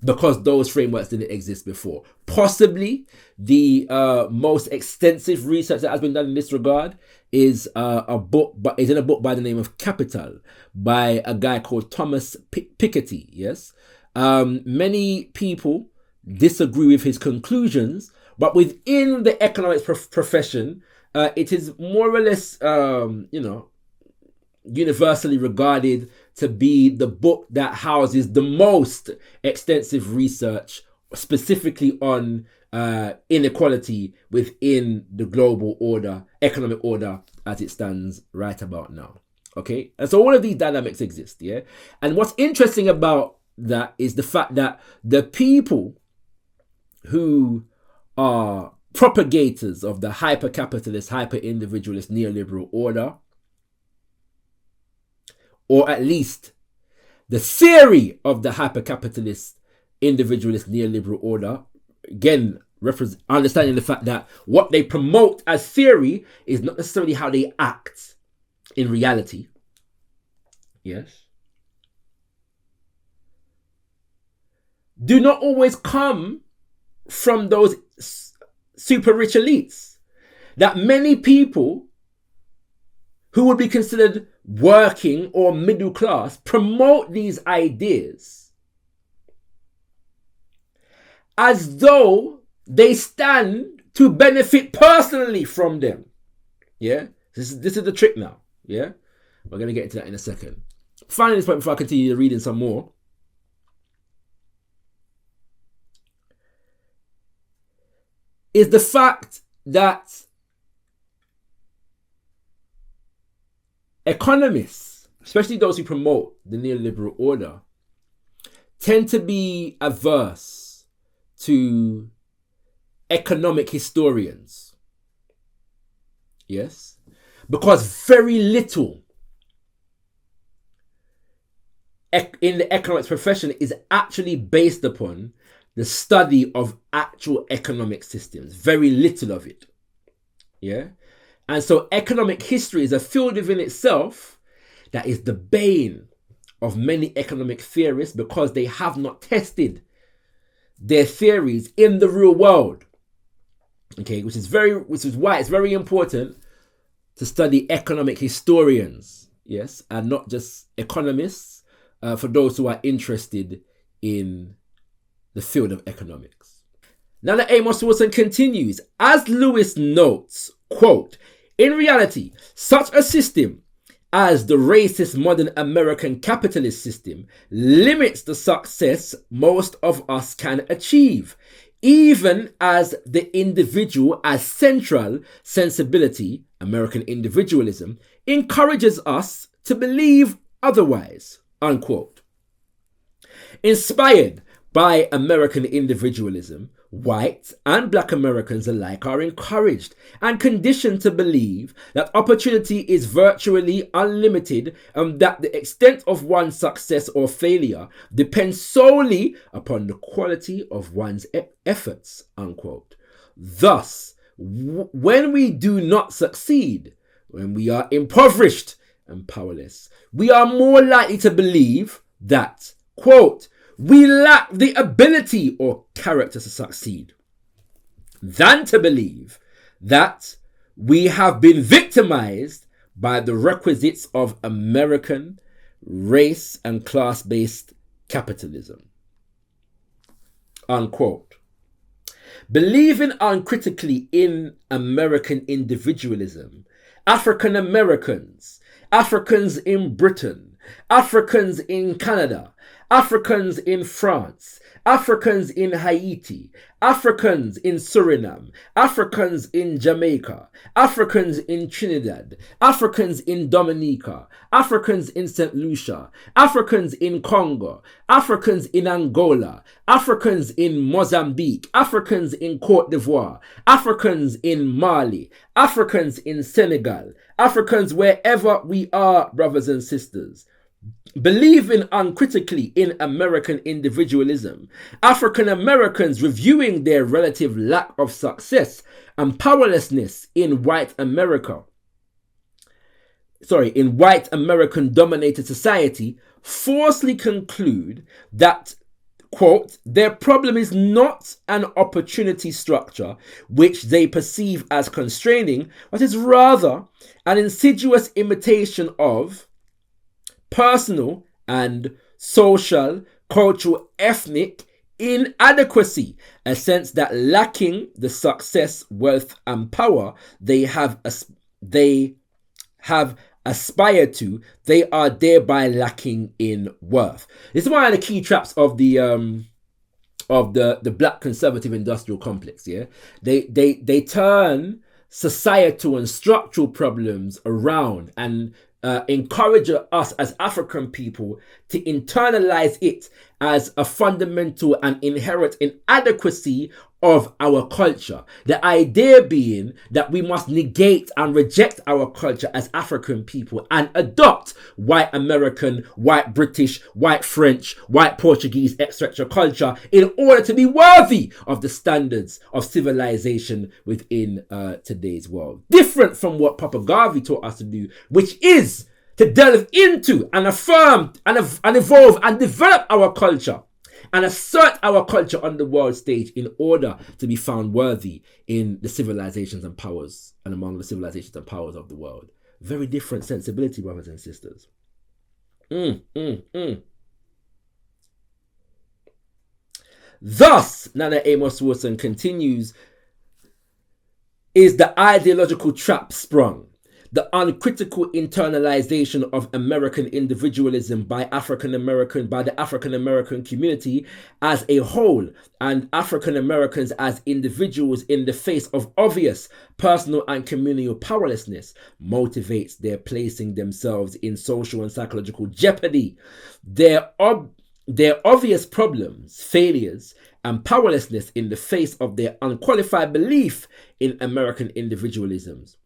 because those frameworks didn't exist before. Possibly the most extensive research that has been done in this regard is in a book by the name of Capital by a guy called Thomas Piketty. Yes, many people disagree with his conclusions, but within the economics profession, it is more or less, universally regarded to be the book that houses the most extensive research specifically on inequality within the global order, economic order as it stands right about now. Okay, and so all of these dynamics exist, yeah? And what's interesting about that is the fact that the people who are propagators of the hyper-capitalist, hyper-individualist neoliberal order, or at least the theory of the hyper-capitalist, individualist neoliberal order, again, understanding the fact that what they promote as theory is not necessarily how they act in reality. Yes. Do not always come from those super rich elites. That many people who would be considered working or middle class promote these ideas as though they stand to benefit personally from them. Yeah, this is the trick now. Yeah, we're going to get into that in a second. Finally, this point before I continue reading some more. Is the fact that economists, especially those who promote the neoliberal order, tend to be averse to economic historians. Yes? Because very little in the economics profession is actually based upon the study of actual economic systems. Very little of it. Yeah? And so economic history is a field within itself that is the bane of many economic theorists because they have not tested their theories in the real world. Okay, which is why it's very important to study economic historians, yes, and not just economists, for those who are interested in the field of economics. Now that Amos Wilson continues, as Lewis notes, quote, in reality, such a system as the racist modern American capitalist system limits the success most of us can achieve, even as the individual as central sensibility, American individualism, encourages us to believe otherwise, unquote. Inspired by American individualism, white and black Americans alike are encouraged and conditioned to believe that opportunity is virtually unlimited and that the extent of one's success or failure depends solely upon the quality of one's efforts, unquote. Thus, when we do not succeed, when we are impoverished and powerless, we are more likely to believe that, quote, we lack the ability or character to succeed, than to believe that we have been victimized by the requisites of American race and class-based capitalism, unquote. Believing uncritically in American individualism, African Americans, Africans in Britain, Africans in Canada, Africans in France, Africans in Haiti, Africans in Suriname, Africans in Jamaica, Africans in Trinidad, Africans in Dominica, Africans in St. Lucia, Africans in Congo, Africans in Angola, Africans in Mozambique, Africans in Cote d'Ivoire, Africans in Mali, Africans in Senegal, Africans wherever we are, brothers and sisters. Believing uncritically in American individualism, African Americans reviewing their relative lack of success and powerlessness in white American dominated society, falsely conclude that, quote, their problem is not an opportunity structure which they perceive as constraining, but is rather an insidious imitation of personal and social, cultural, ethnic inadequacy, a sense that lacking the success, wealth, and power they have aspire to, they are thereby lacking in worth. This is one of the key traps of the black conservative industrial complex. Yeah, they turn societal and structural problems around and encourage us as African people to internalize it as a fundamental and inherent inadequacy of our culture. The idea being that we must negate and reject our culture as African people and adopt white American, white British, white French, white Portuguese, etc. culture in order to be worthy of the standards of civilization within today's world. Different from what Papa Garvey taught us to do, which is to delve into and affirm and evolve and develop our culture and assert our culture on the world stage in order to be found worthy in the civilizations and powers and among the civilizations and powers of the world. Very different sensibility, brothers and sisters. Thus, Nana Amos Wilson continues, is the ideological trap sprung. The uncritical internalization of American individualism by the African American community as a whole, and African Americans as individuals in the face of obvious personal and communal powerlessness, motivates their placing themselves in social and psychological jeopardy. Their obvious problems, failures, and powerlessness in the face of their unqualified belief in American individualisms.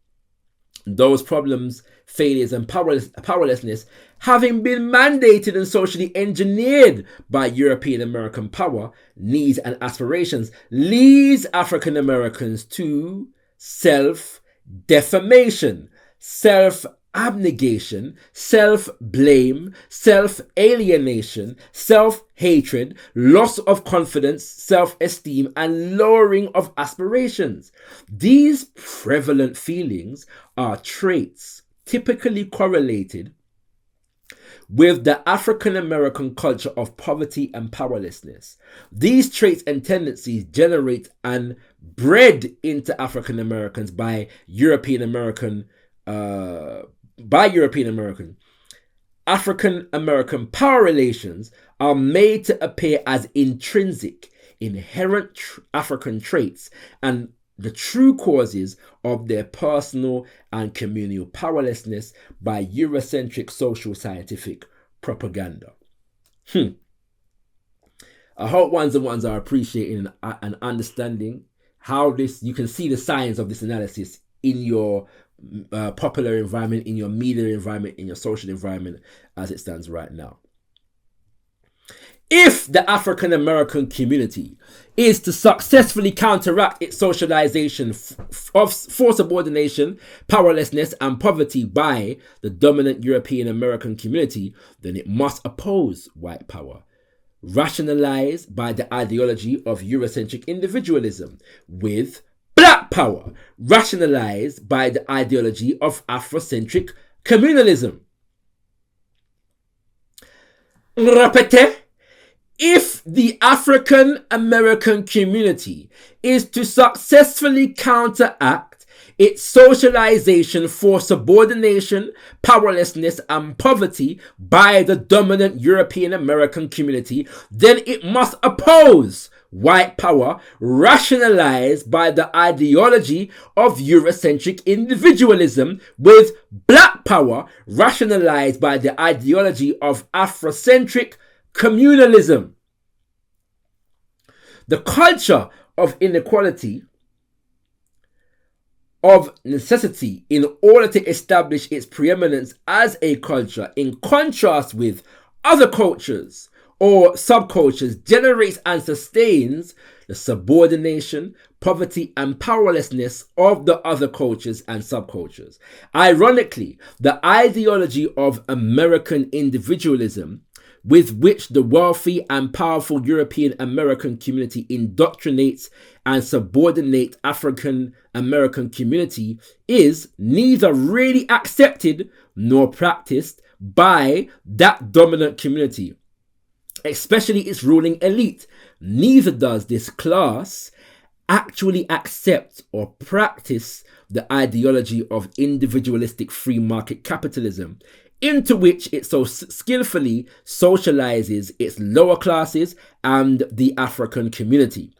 Those problems, failures, and powerlessness having been mandated and socially engineered by European American power, needs, and aspirations, leads African Americans to self-defamation, self-abnegation, self-blame, self-alienation, self-hatred, loss of confidence, self-esteem, and lowering of aspirations. These prevalent feelings are traits typically correlated with the African American culture of poverty and powerlessness. These traits and tendencies generate and bred into African Americans by European American African American power relations are made to appear as intrinsic, inherent African traits and the true causes of their personal and communal powerlessness by Eurocentric social scientific propaganda. I hope ones and ones are appreciating and understanding how this, you can see the signs of this analysis in your popular environment, in your media environment, in your social environment as it stands right now. If the African American community is to successfully counteract its socialization for subordination, powerlessness, and poverty by the dominant European American community, then it must oppose white power, rationalized by the ideology of Eurocentric individualism, with black power, rationalized by the ideology of Afrocentric communalism. Répétez. If the African American community is to successfully counteract its socialization for subordination, powerlessness, and poverty by the dominant European American community, then it must oppose white power, rationalized by the ideology of Eurocentric individualism, with black power, rationalized by the ideology of Afrocentric communalism. The culture of inequality of necessity, in order to establish its preeminence as a culture in contrast with other cultures or subcultures, generates and sustains the subordination, poverty, and powerlessness of the other cultures and subcultures. Ironically, the ideology of American individualism, with which the wealthy and powerful European American community indoctrinates and subordinates African American community, is neither really accepted nor practiced by that dominant community, especially its ruling elite. Neither does this class actually accept or practice the ideology of individualistic free market capitalism, into which it so skillfully socializes its lower classes and the African community.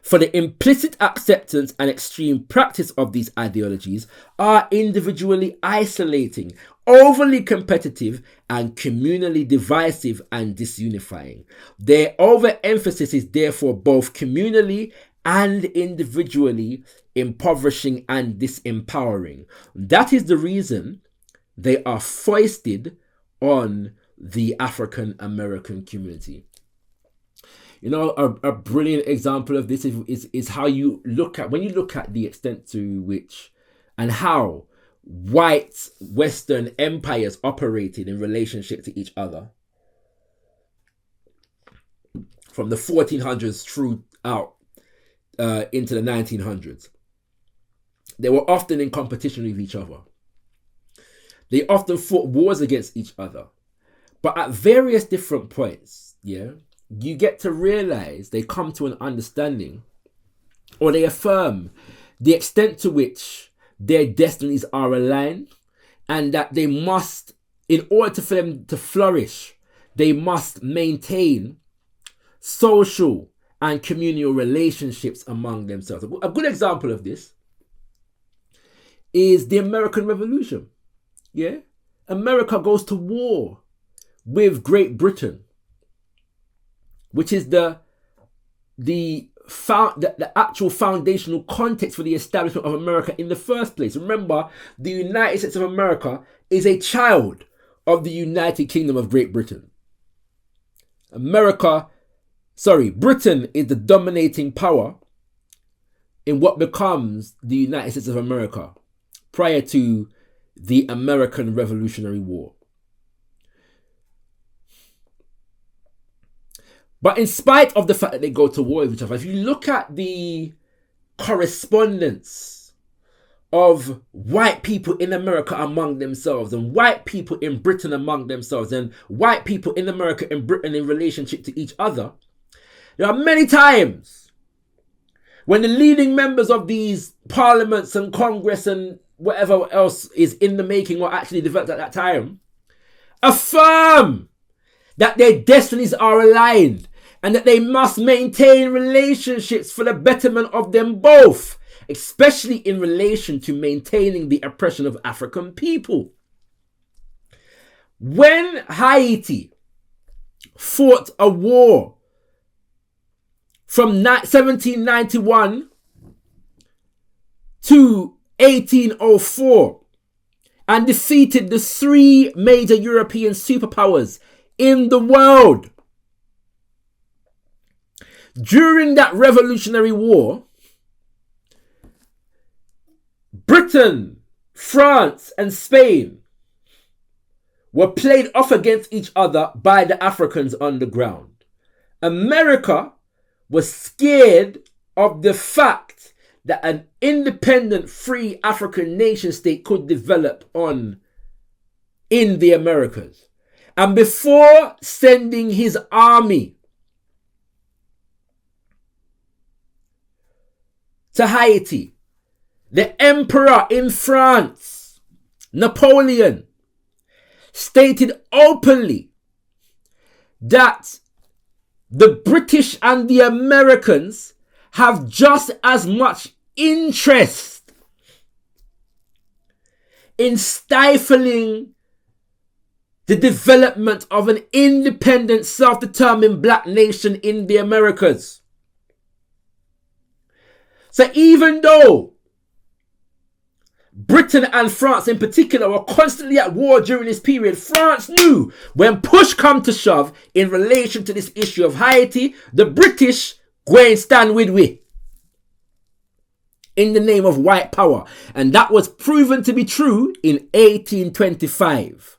For the implicit acceptance and extreme practice of these ideologies are individually isolating, overly competitive, and communally divisive and disunifying. Their overemphasis is therefore both communally and individually impoverishing and disempowering. That is the reason they are foisted on the African American community. You know, a brilliant example of this is how you look at, when you look at the extent to which and how white Western empires operated in relationship to each other from the 1400s throughout into the 1900s. They were often in competition with each other. They often fought wars against each other. But at various different points, you get to realize they come to an understanding, or they affirm the extent to which their destinies are aligned, and that they must, in order for them to flourish, they must maintain social and communal relationships among themselves. A good example of this is the American Revolution. America goes to war with Great Britain, which is the actual foundational context for the establishment of America in the first place. Remember, the United States of America is a child of the United Kingdom of Great Britain. Britain is the dominating power in what becomes the United States of America prior to the American Revolutionary War. But in spite of the fact that they go to war with each other, if you look at the correspondence of white people in America among themselves, and white people in Britain among themselves, and white people in America and Britain in relationship to each other, there are many times when the leading members of these parliaments and Congress and whatever else is in the making or actually developed at that time affirm that their destinies are aligned and that they must maintain relationships for the betterment of them both, especially in relation to maintaining the oppression of African people. When Haiti fought a war from 1791 to 1804 and defeated the three major European superpowers in the world, during that Revolutionary War, Britain, France, and Spain were played off against each other by the Africans on the ground. America was scared of the fact that an independent, free African nation state could develop in the Americas. And before sending his army to Haiti, the emperor in France, Napoleon, stated openly that the British and the Americans have just as much interest in stifling the development of an independent, self-determined black nation in the Americas. So even though Britain and France in particular were constantly at war during this period, France knew when push come to shove in relation to this issue of Haiti, the British go and stand with we in the name of white power. And that was proven to be true in 1825.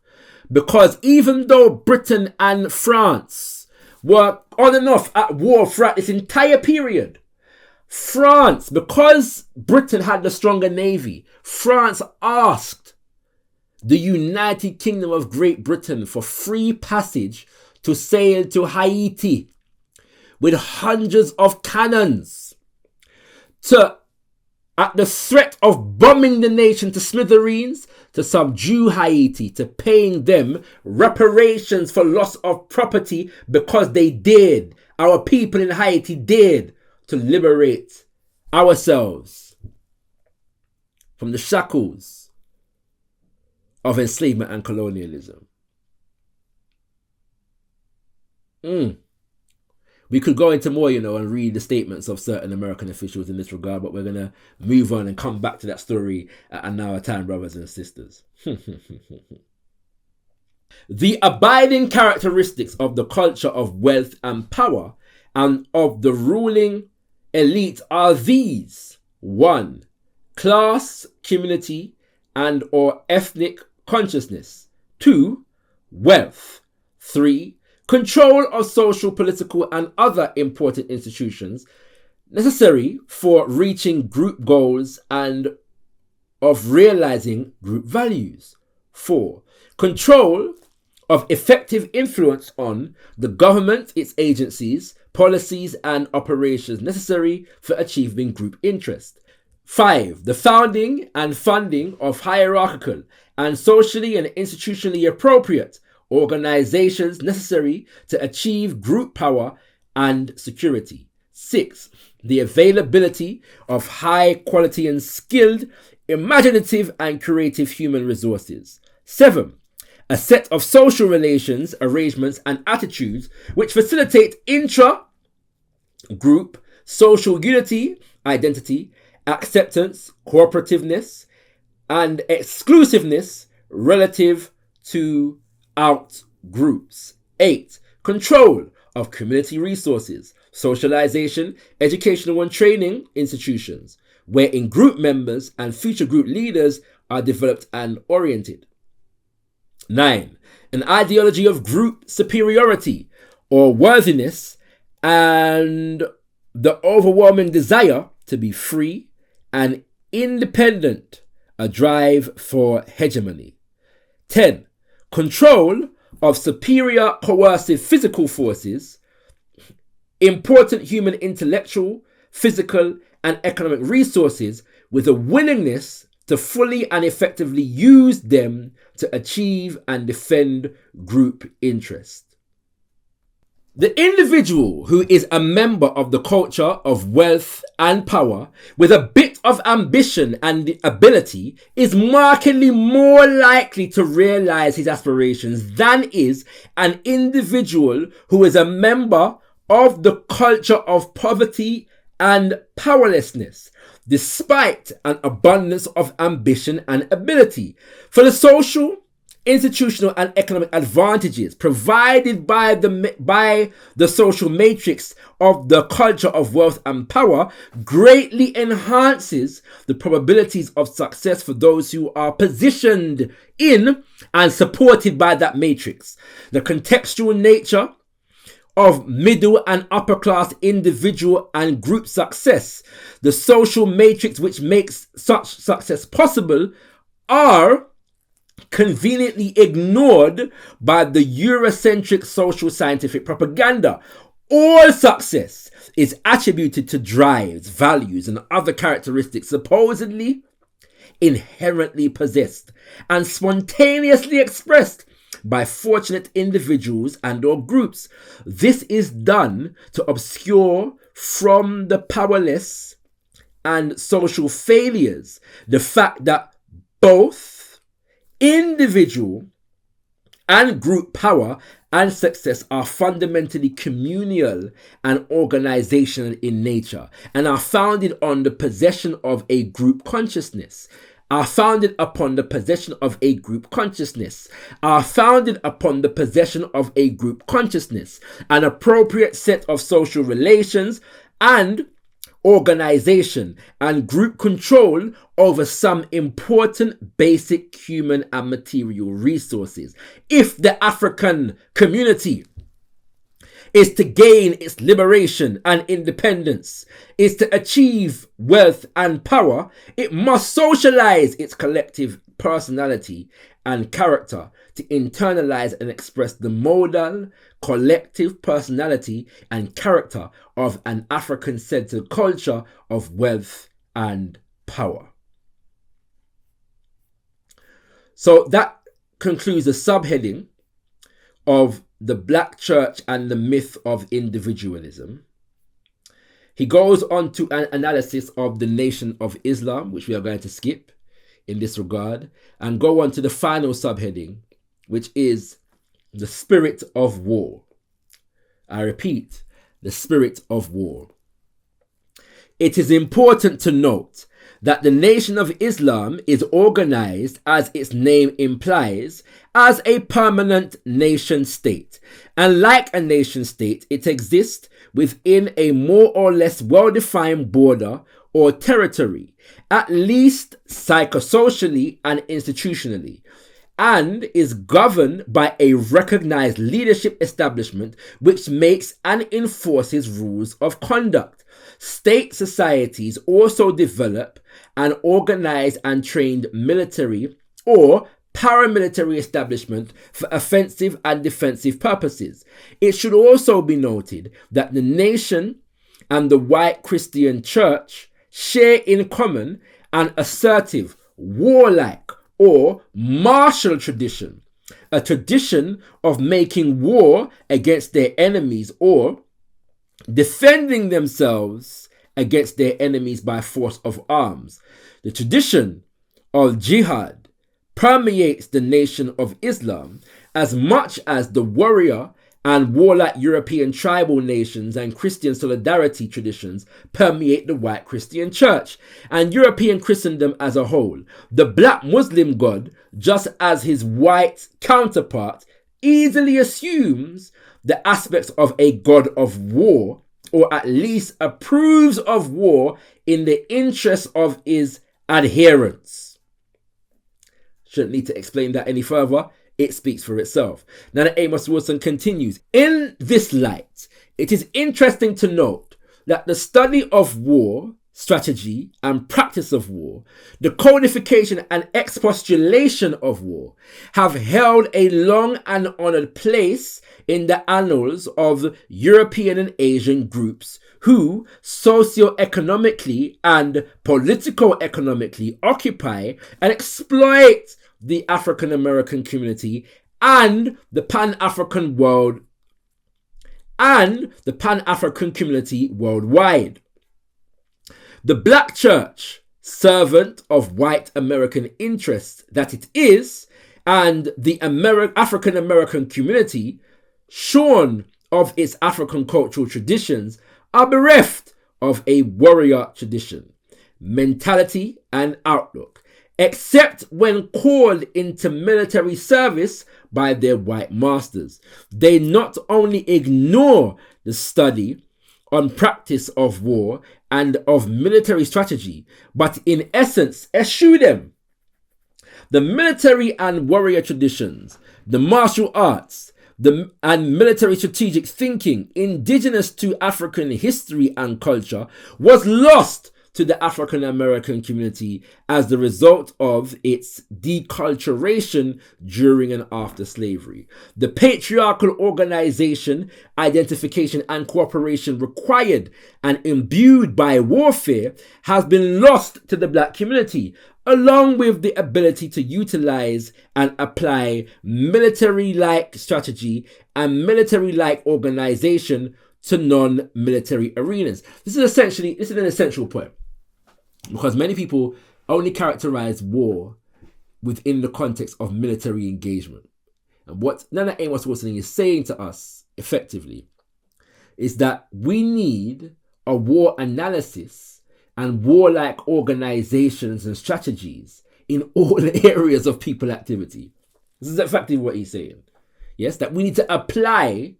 Because even though Britain and France were on and off at war throughout this entire period, France, because Britain had the stronger navy, France asked the United Kingdom of Great Britain for free passage to sail to Haiti with hundreds of cannons to, at the threat of bombing the nation to smithereens, to subdue Haiti, to paying them reparations for loss of property because they dared, our people in Haiti dared to liberate ourselves from the shackles of enslavement and colonialism. We could go into more, and read the statements of certain American officials in this regard, but we're going to move on and come back to that story at another time, brothers and sisters. The abiding characteristics of the culture of wealth and power and of the ruling elite are these: 1. Class, community, and or ethnic consciousness. 2. Wealth. 3. Control of social, political, and other important institutions necessary for reaching group goals and of realizing group values. 4. Control of effective influence on the government, its agencies, policies, and operations necessary for achieving group interest. 5. The founding and funding of hierarchical and socially and institutionally appropriate organizations necessary to achieve group power and security. 6. The availability of high quality and skilled, imaginative and creative human resources. 7. A set of social relations, arrangements and attitudes which facilitate intra-group social unity, identity, acceptance, cooperativeness and exclusiveness relative to out groups. 8. Control of community resources, socialization, educational and training institutions, wherein group members and future group leaders are developed and oriented. 9. An ideology of group superiority or worthiness and the overwhelming desire to be free and independent, a drive for hegemony. 10. Control of superior coercive physical forces, important human intellectual, physical, and economic resources with a willingness to fully and effectively use them to achieve and defend group interest. The individual who is a member of the culture of wealth and power with a bit of ambition and ability is markedly more likely to realize his aspirations than is an individual who is a member of the culture of poverty and powerlessness, despite an abundance of ambition and ability. For the social, institutional and economic advantages provided by the social matrix of the culture of wealth and power greatly enhances the probabilities of success for those who are positioned in and supported by that matrix. The contextual nature of middle and upper class individual and group success, the social matrix which makes such success possible, are conveniently ignored by the Eurocentric social scientific propaganda. All success is attributed to drives, values, and other characteristics supposedly inherently possessed and spontaneously expressed by fortunate individuals and or groups. This is done to obscure from the powerless and social failures the fact that both individual and group power and success are fundamentally communal and organizational in nature and are founded on the possession of a group consciousness, are founded upon the possession of a group consciousness, an appropriate set of social relations and organization and group control over some important basic human and material resources. If the African community is to gain its liberation and independence, is to achieve wealth and power, it must socialize its collective personality and character to internalize and express the modal, collective personality and character of an African-centered culture of wealth and power. So that concludes the subheading of the Black Church and the myth of individualism. He goes on to an analysis of the Nation of Islam, which we are going to skip in this regard, and go on to the final subheading, which is the spirit of war. I repeat, the spirit of war. It is important to note that the Nation of Islam is organized, as its name implies, as a permanent nation state. And like a nation state, it exists within a more or less well-defined border or territory, at least psychosocially and institutionally, and is governed by a recognized leadership establishment which makes and enforces rules of conduct. State societies also develop an organized and trained military or paramilitary establishment for offensive and defensive purposes. It should also be noted that the nation and the white Christian church share in common an assertive, warlike, or martial tradition, a tradition of making war against their enemies or defending themselves against their enemies by force of arms. The tradition of jihad permeates the Nation of Islam as much as the warrior and warlike European tribal nations and Christian solidarity traditions permeate the white Christian church and European Christendom as a whole. The black Muslim God, just as his white counterpart, easily assumes the aspects of a god of war, or at least approves of war in the interest of his adherents. Shouldn't need to explain that any further. It speaks for itself. Now, Amos Wilson continues. In this light, it is interesting to note that the study of war, strategy, and practice of war, the codification and expostulation of war, have held a long and honored place in the annals of European and Asian groups who socio-economically and politico-economically occupy and exploit the African American community and the Pan-African world and the Pan-African community worldwide. The Black Church, servant of white American interests that it is, and the African American community, shorn of its African cultural traditions, are bereft of a warrior tradition, mentality, and outlook, except when called into military service by their white masters. They not only ignore the study on practice of war and of military strategy, but in essence eschew them. The military and warrior traditions, the martial arts, and military strategic thinking indigenous to African history and culture was lost to the African American community as the result of its deculturation during and after slavery. The patriarchal organization, identification, and cooperation required and imbued by warfare has been lost to the black community, along with the ability to utilize and apply military-like strategy and military-like organization to non-military arenas. This is an essential point, because many people only characterize war within the context of military engagement. And what Nana Amos Wilson is saying to us effectively is that we need a war analysis and warlike organizations and strategies in all areas of people activity. This is effectively what he's saying. Yes, that we need to apply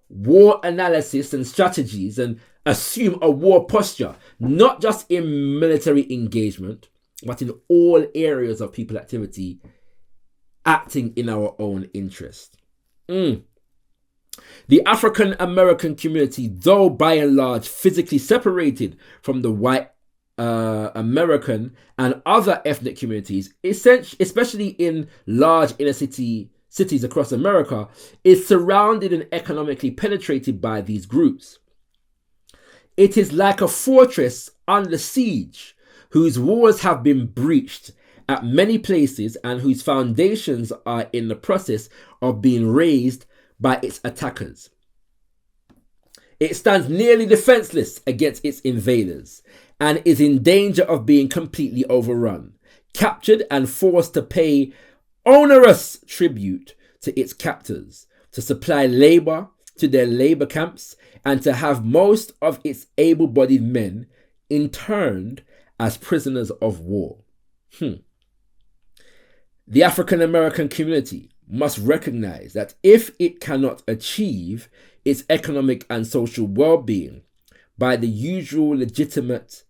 war analysis and strategies and assume a war posture, not just in military engagement, but in all areas of people activity, acting in our own interest. The African American community, though by and large physically separated from the white American and other ethnic communities, especially in large inner cities across America, is surrounded and economically penetrated by these groups. It is like a fortress under siege, whose walls have been breached at many places and whose foundations are in the process of being raised by its attackers. It stands nearly defenseless against its invaders and is in danger of being completely overrun, captured and forced to pay onerous tribute to its captors, to supply labor to their labor camps, and to have most of its able-bodied men interned as prisoners of war. The African American community must recognize that if it cannot achieve its economic and social well-being by the usual legitimate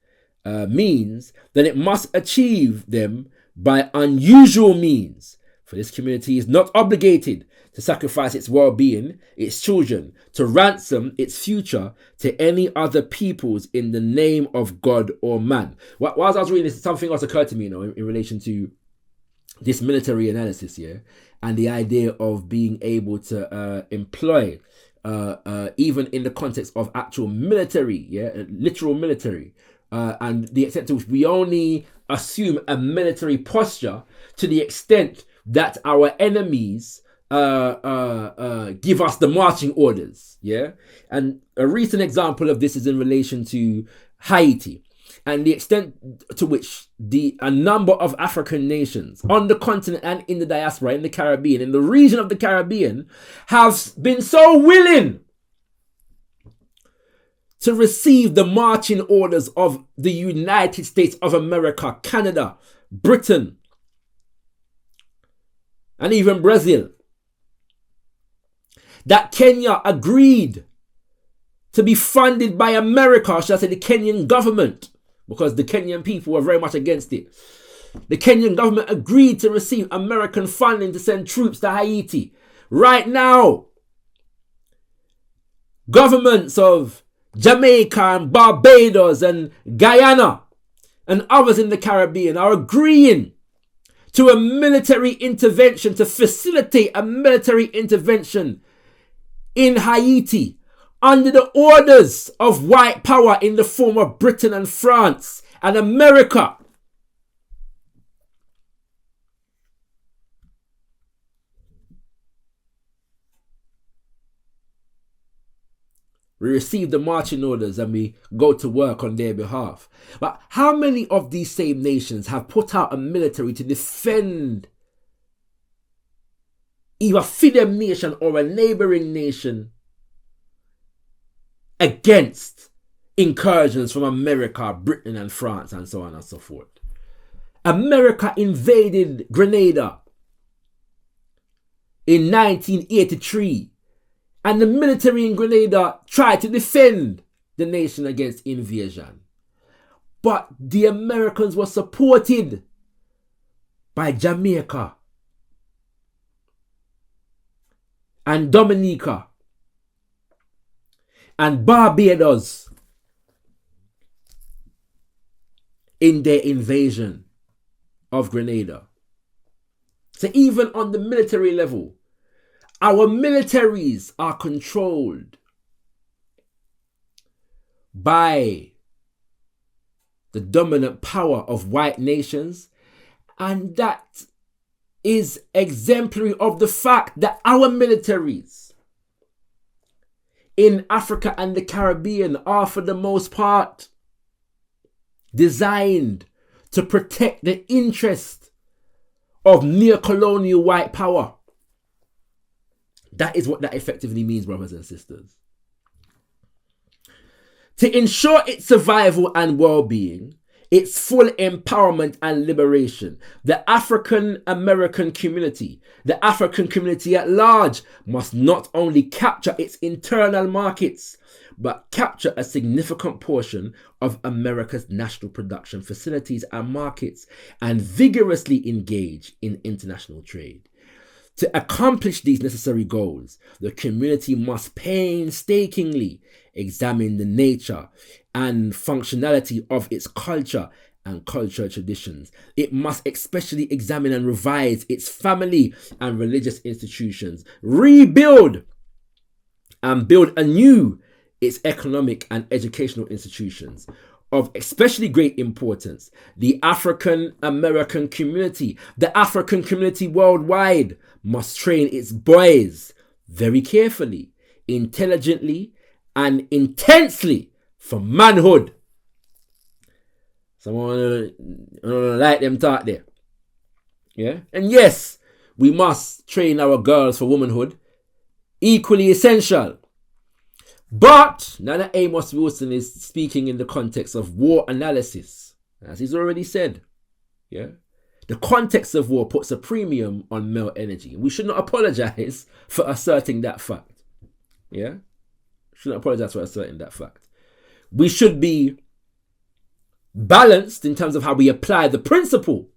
means, then it must achieve them by unusual means. For this community is not obligated to sacrifice its well-being, its children, to ransom its future to any other peoples in the name of God or man. Whilst I was reading this, something else occurred to me, in relation to this military analysis, and the idea of being able to employ, even in the context of actual military, literal military, and the extent to which we only assume a military posture to the extent that our enemies give us the marching orders, And a recent example of this is in relation to Haiti, and the extent to which a number of African nations on the continent and in the diaspora, in the Caribbean, in the region of the Caribbean, have been so willing to receive the marching orders of the United States of America, Canada, Britain, and even Brazil, that Kenya agreed to be funded by America, shall I say the Kenyan government, because the Kenyan people were very much against it. The Kenyan government agreed to receive American funding to send troops to Haiti. Right now, governments of Jamaica and Barbados and Guyana and others in the Caribbean are agreeing to a military intervention, to facilitate a military intervention in Haiti under the orders of white power in the form of Britain and France and America. We receive the marching orders and we go to work on their behalf. But how many of these same nations have put out a military to defend either them nation or a neighboring nation against incursions from America, Britain and France and so on and so forth? America invaded Grenada in 1983. And the military in Grenada tried to defend the nation against invasion. But the Americans were supported by Jamaica and Dominica and Barbados in their invasion of Grenada. So even on the military level, our militaries are controlled by the dominant power of white nations, and that is exemplary of the fact that our militaries in Africa and the Caribbean are for the most part designed to protect the interest of neo-colonial white power. That is what that effectively means, brothers and sisters. To ensure its survival and well-being, its full empowerment and liberation, the African American community, the African community at large, must not only capture its internal markets, but capture a significant portion of America's national production facilities and markets, and vigorously engage in international trade. To accomplish these necessary goals, the community must painstakingly examine the nature and functionality of its culture and cultural traditions. It must especially examine and revise its family and religious institutions, rebuild and build anew its economic and educational institutions. Of especially great importance, the African American community, the African community worldwide, must train its boys very carefully, intelligently, and intensely for manhood. Someone like them talk there. Yeah? And yes, we must train our girls for womanhood. Equally essential. But now that Amos Wilson is speaking in the context of war analysis, as he's already said, yeah, the context of war puts a premium on male energy. We should not apologize for asserting that fact. Yeah, should not apologize for asserting that fact. We should be balanced in terms of how we apply the principle,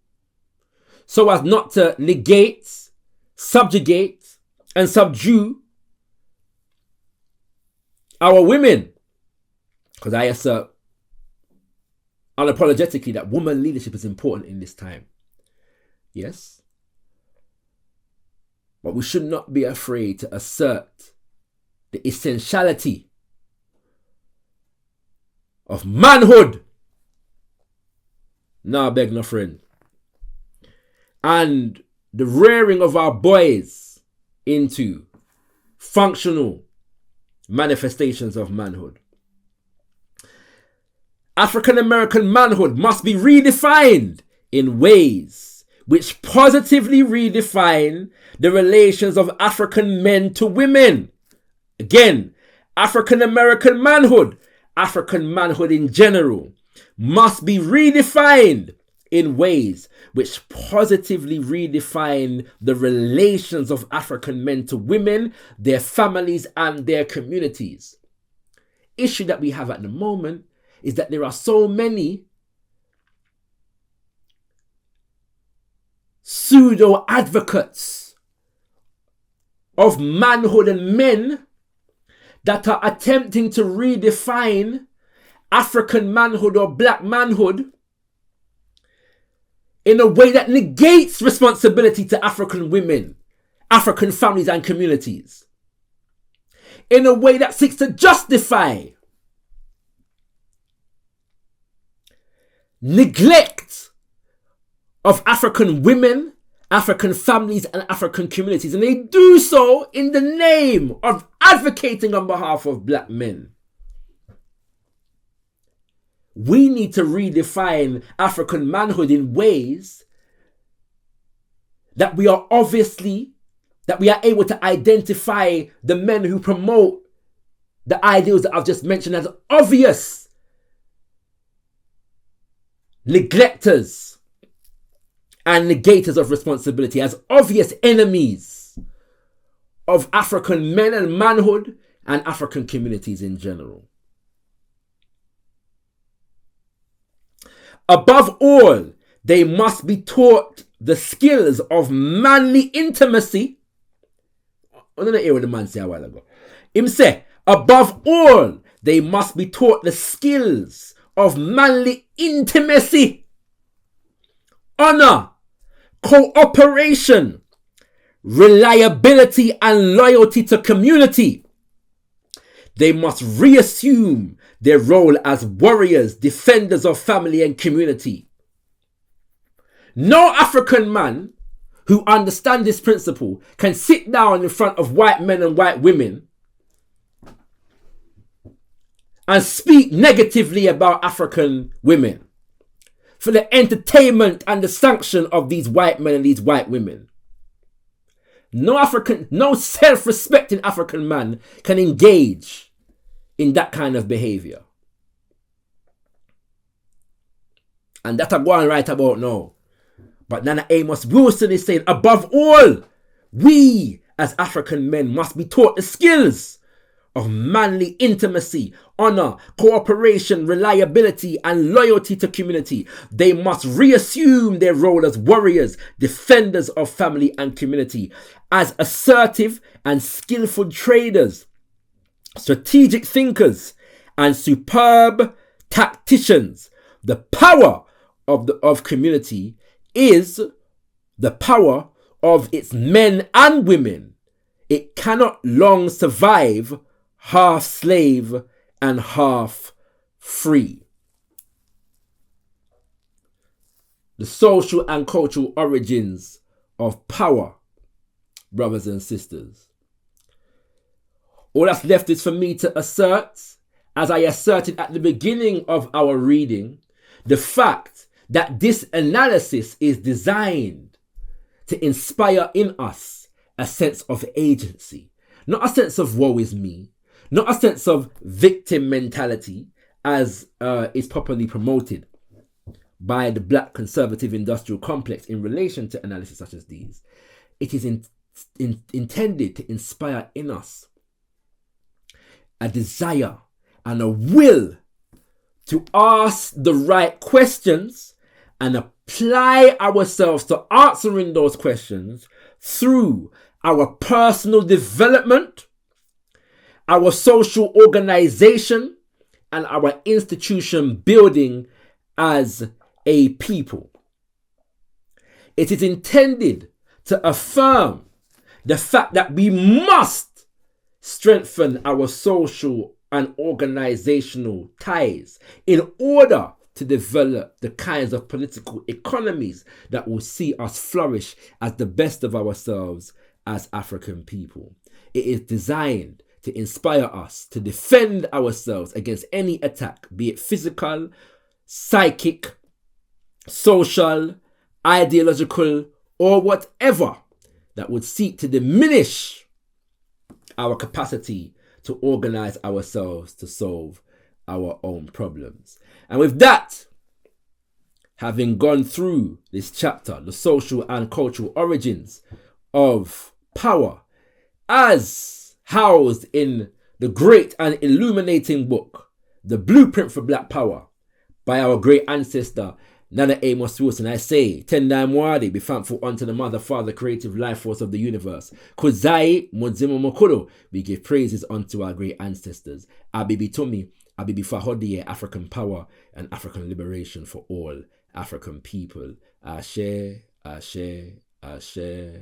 so as not to negate, subjugate, and subdue our women, because I assert unapologetically that woman leadership is important in this time. Yes. But we should not be afraid to assert the essentiality of manhood. Nah, beg no friend. And the rearing of our boys into functional manifestations of manhood. African American manhood must be redefined in ways which positively redefine the relations of African men to women. Again, African American manhood, African manhood in general, must be redefined in ways which positively redefine the relations of African men to women, their families, and their communities. Issue that we have at the moment is that there are so many pseudo advocates of manhood and men that are attempting to redefine African manhood or black manhood in a way that negates responsibility to African women, African families and communities. In a way that seeks to justify neglect of African women, African families and African communities. And they do so in the name of advocating on behalf of black men. We need to redefine African manhood in ways that we are able to identify the men who promote the ideals that I've just mentioned as obvious neglectors and negators of responsibility, as obvious enemies of African men and manhood and African communities in general. Above all, they must be taught the skills of manly intimacy. I don't hear what the man said a while ago. Him say, above all, they must be taught the skills of manly intimacy, honor, cooperation, reliability, and loyalty to community. They must reassume their role as warriors, defenders of family and community. No African man who understands this principle can sit down in front of white men and white women and speak negatively about African women for the entertainment and the sanction of these white men and these white women. No self-respecting African man can engage in that kind of behavior. And that I'm going right about now. But Nana Amos Wilson is saying, above all, we as African men must be taught the skills of manly intimacy, honor, cooperation, reliability, and loyalty to community. They must reassume their role as warriors, defenders of family and community, as assertive and skillful traders, strategic thinkers, and superb tacticians. The power of community is the power of its men and women. It cannot long survive half slave and half free. The social and cultural origins of power, brothers and sisters. All that's left is for me to assert, as I asserted at the beginning of our reading, the fact that this analysis is designed to inspire in us a sense of agency, not a sense of woe is me, not a sense of victim mentality as is popularly promoted by the black conservative industrial complex in relation to analysis such as these. It is intended to inspire in us a desire and a will to ask the right questions and apply ourselves to answering those questions through our personal development, our social organization, and our institution building as a people. It is intended to affirm the fact that we must strengthen our social and organizational ties in order to develop the kinds of political economies that will see us flourish as the best of ourselves as African people. It is designed to inspire us to defend ourselves against any attack, be it physical, psychic, social, ideological, or whatever, that would seek to diminish our capacity to organize ourselves to solve our own problems. And with that, having gone through this chapter, the social and cultural origins of power, as housed in the great and illuminating book, The Blueprint for Black Power, by our great ancestor, Nana Amos Wilson, I say, Tendai Mwadi, be thankful unto the Mother, Father, creative life force of the universe. Kuzai, Mudzimu Mokuro, we give praises unto our great ancestors. Abibi Tumi, Abibi Fahodie, African power and African liberation for all African people. Ashe, Ashe, Ashe.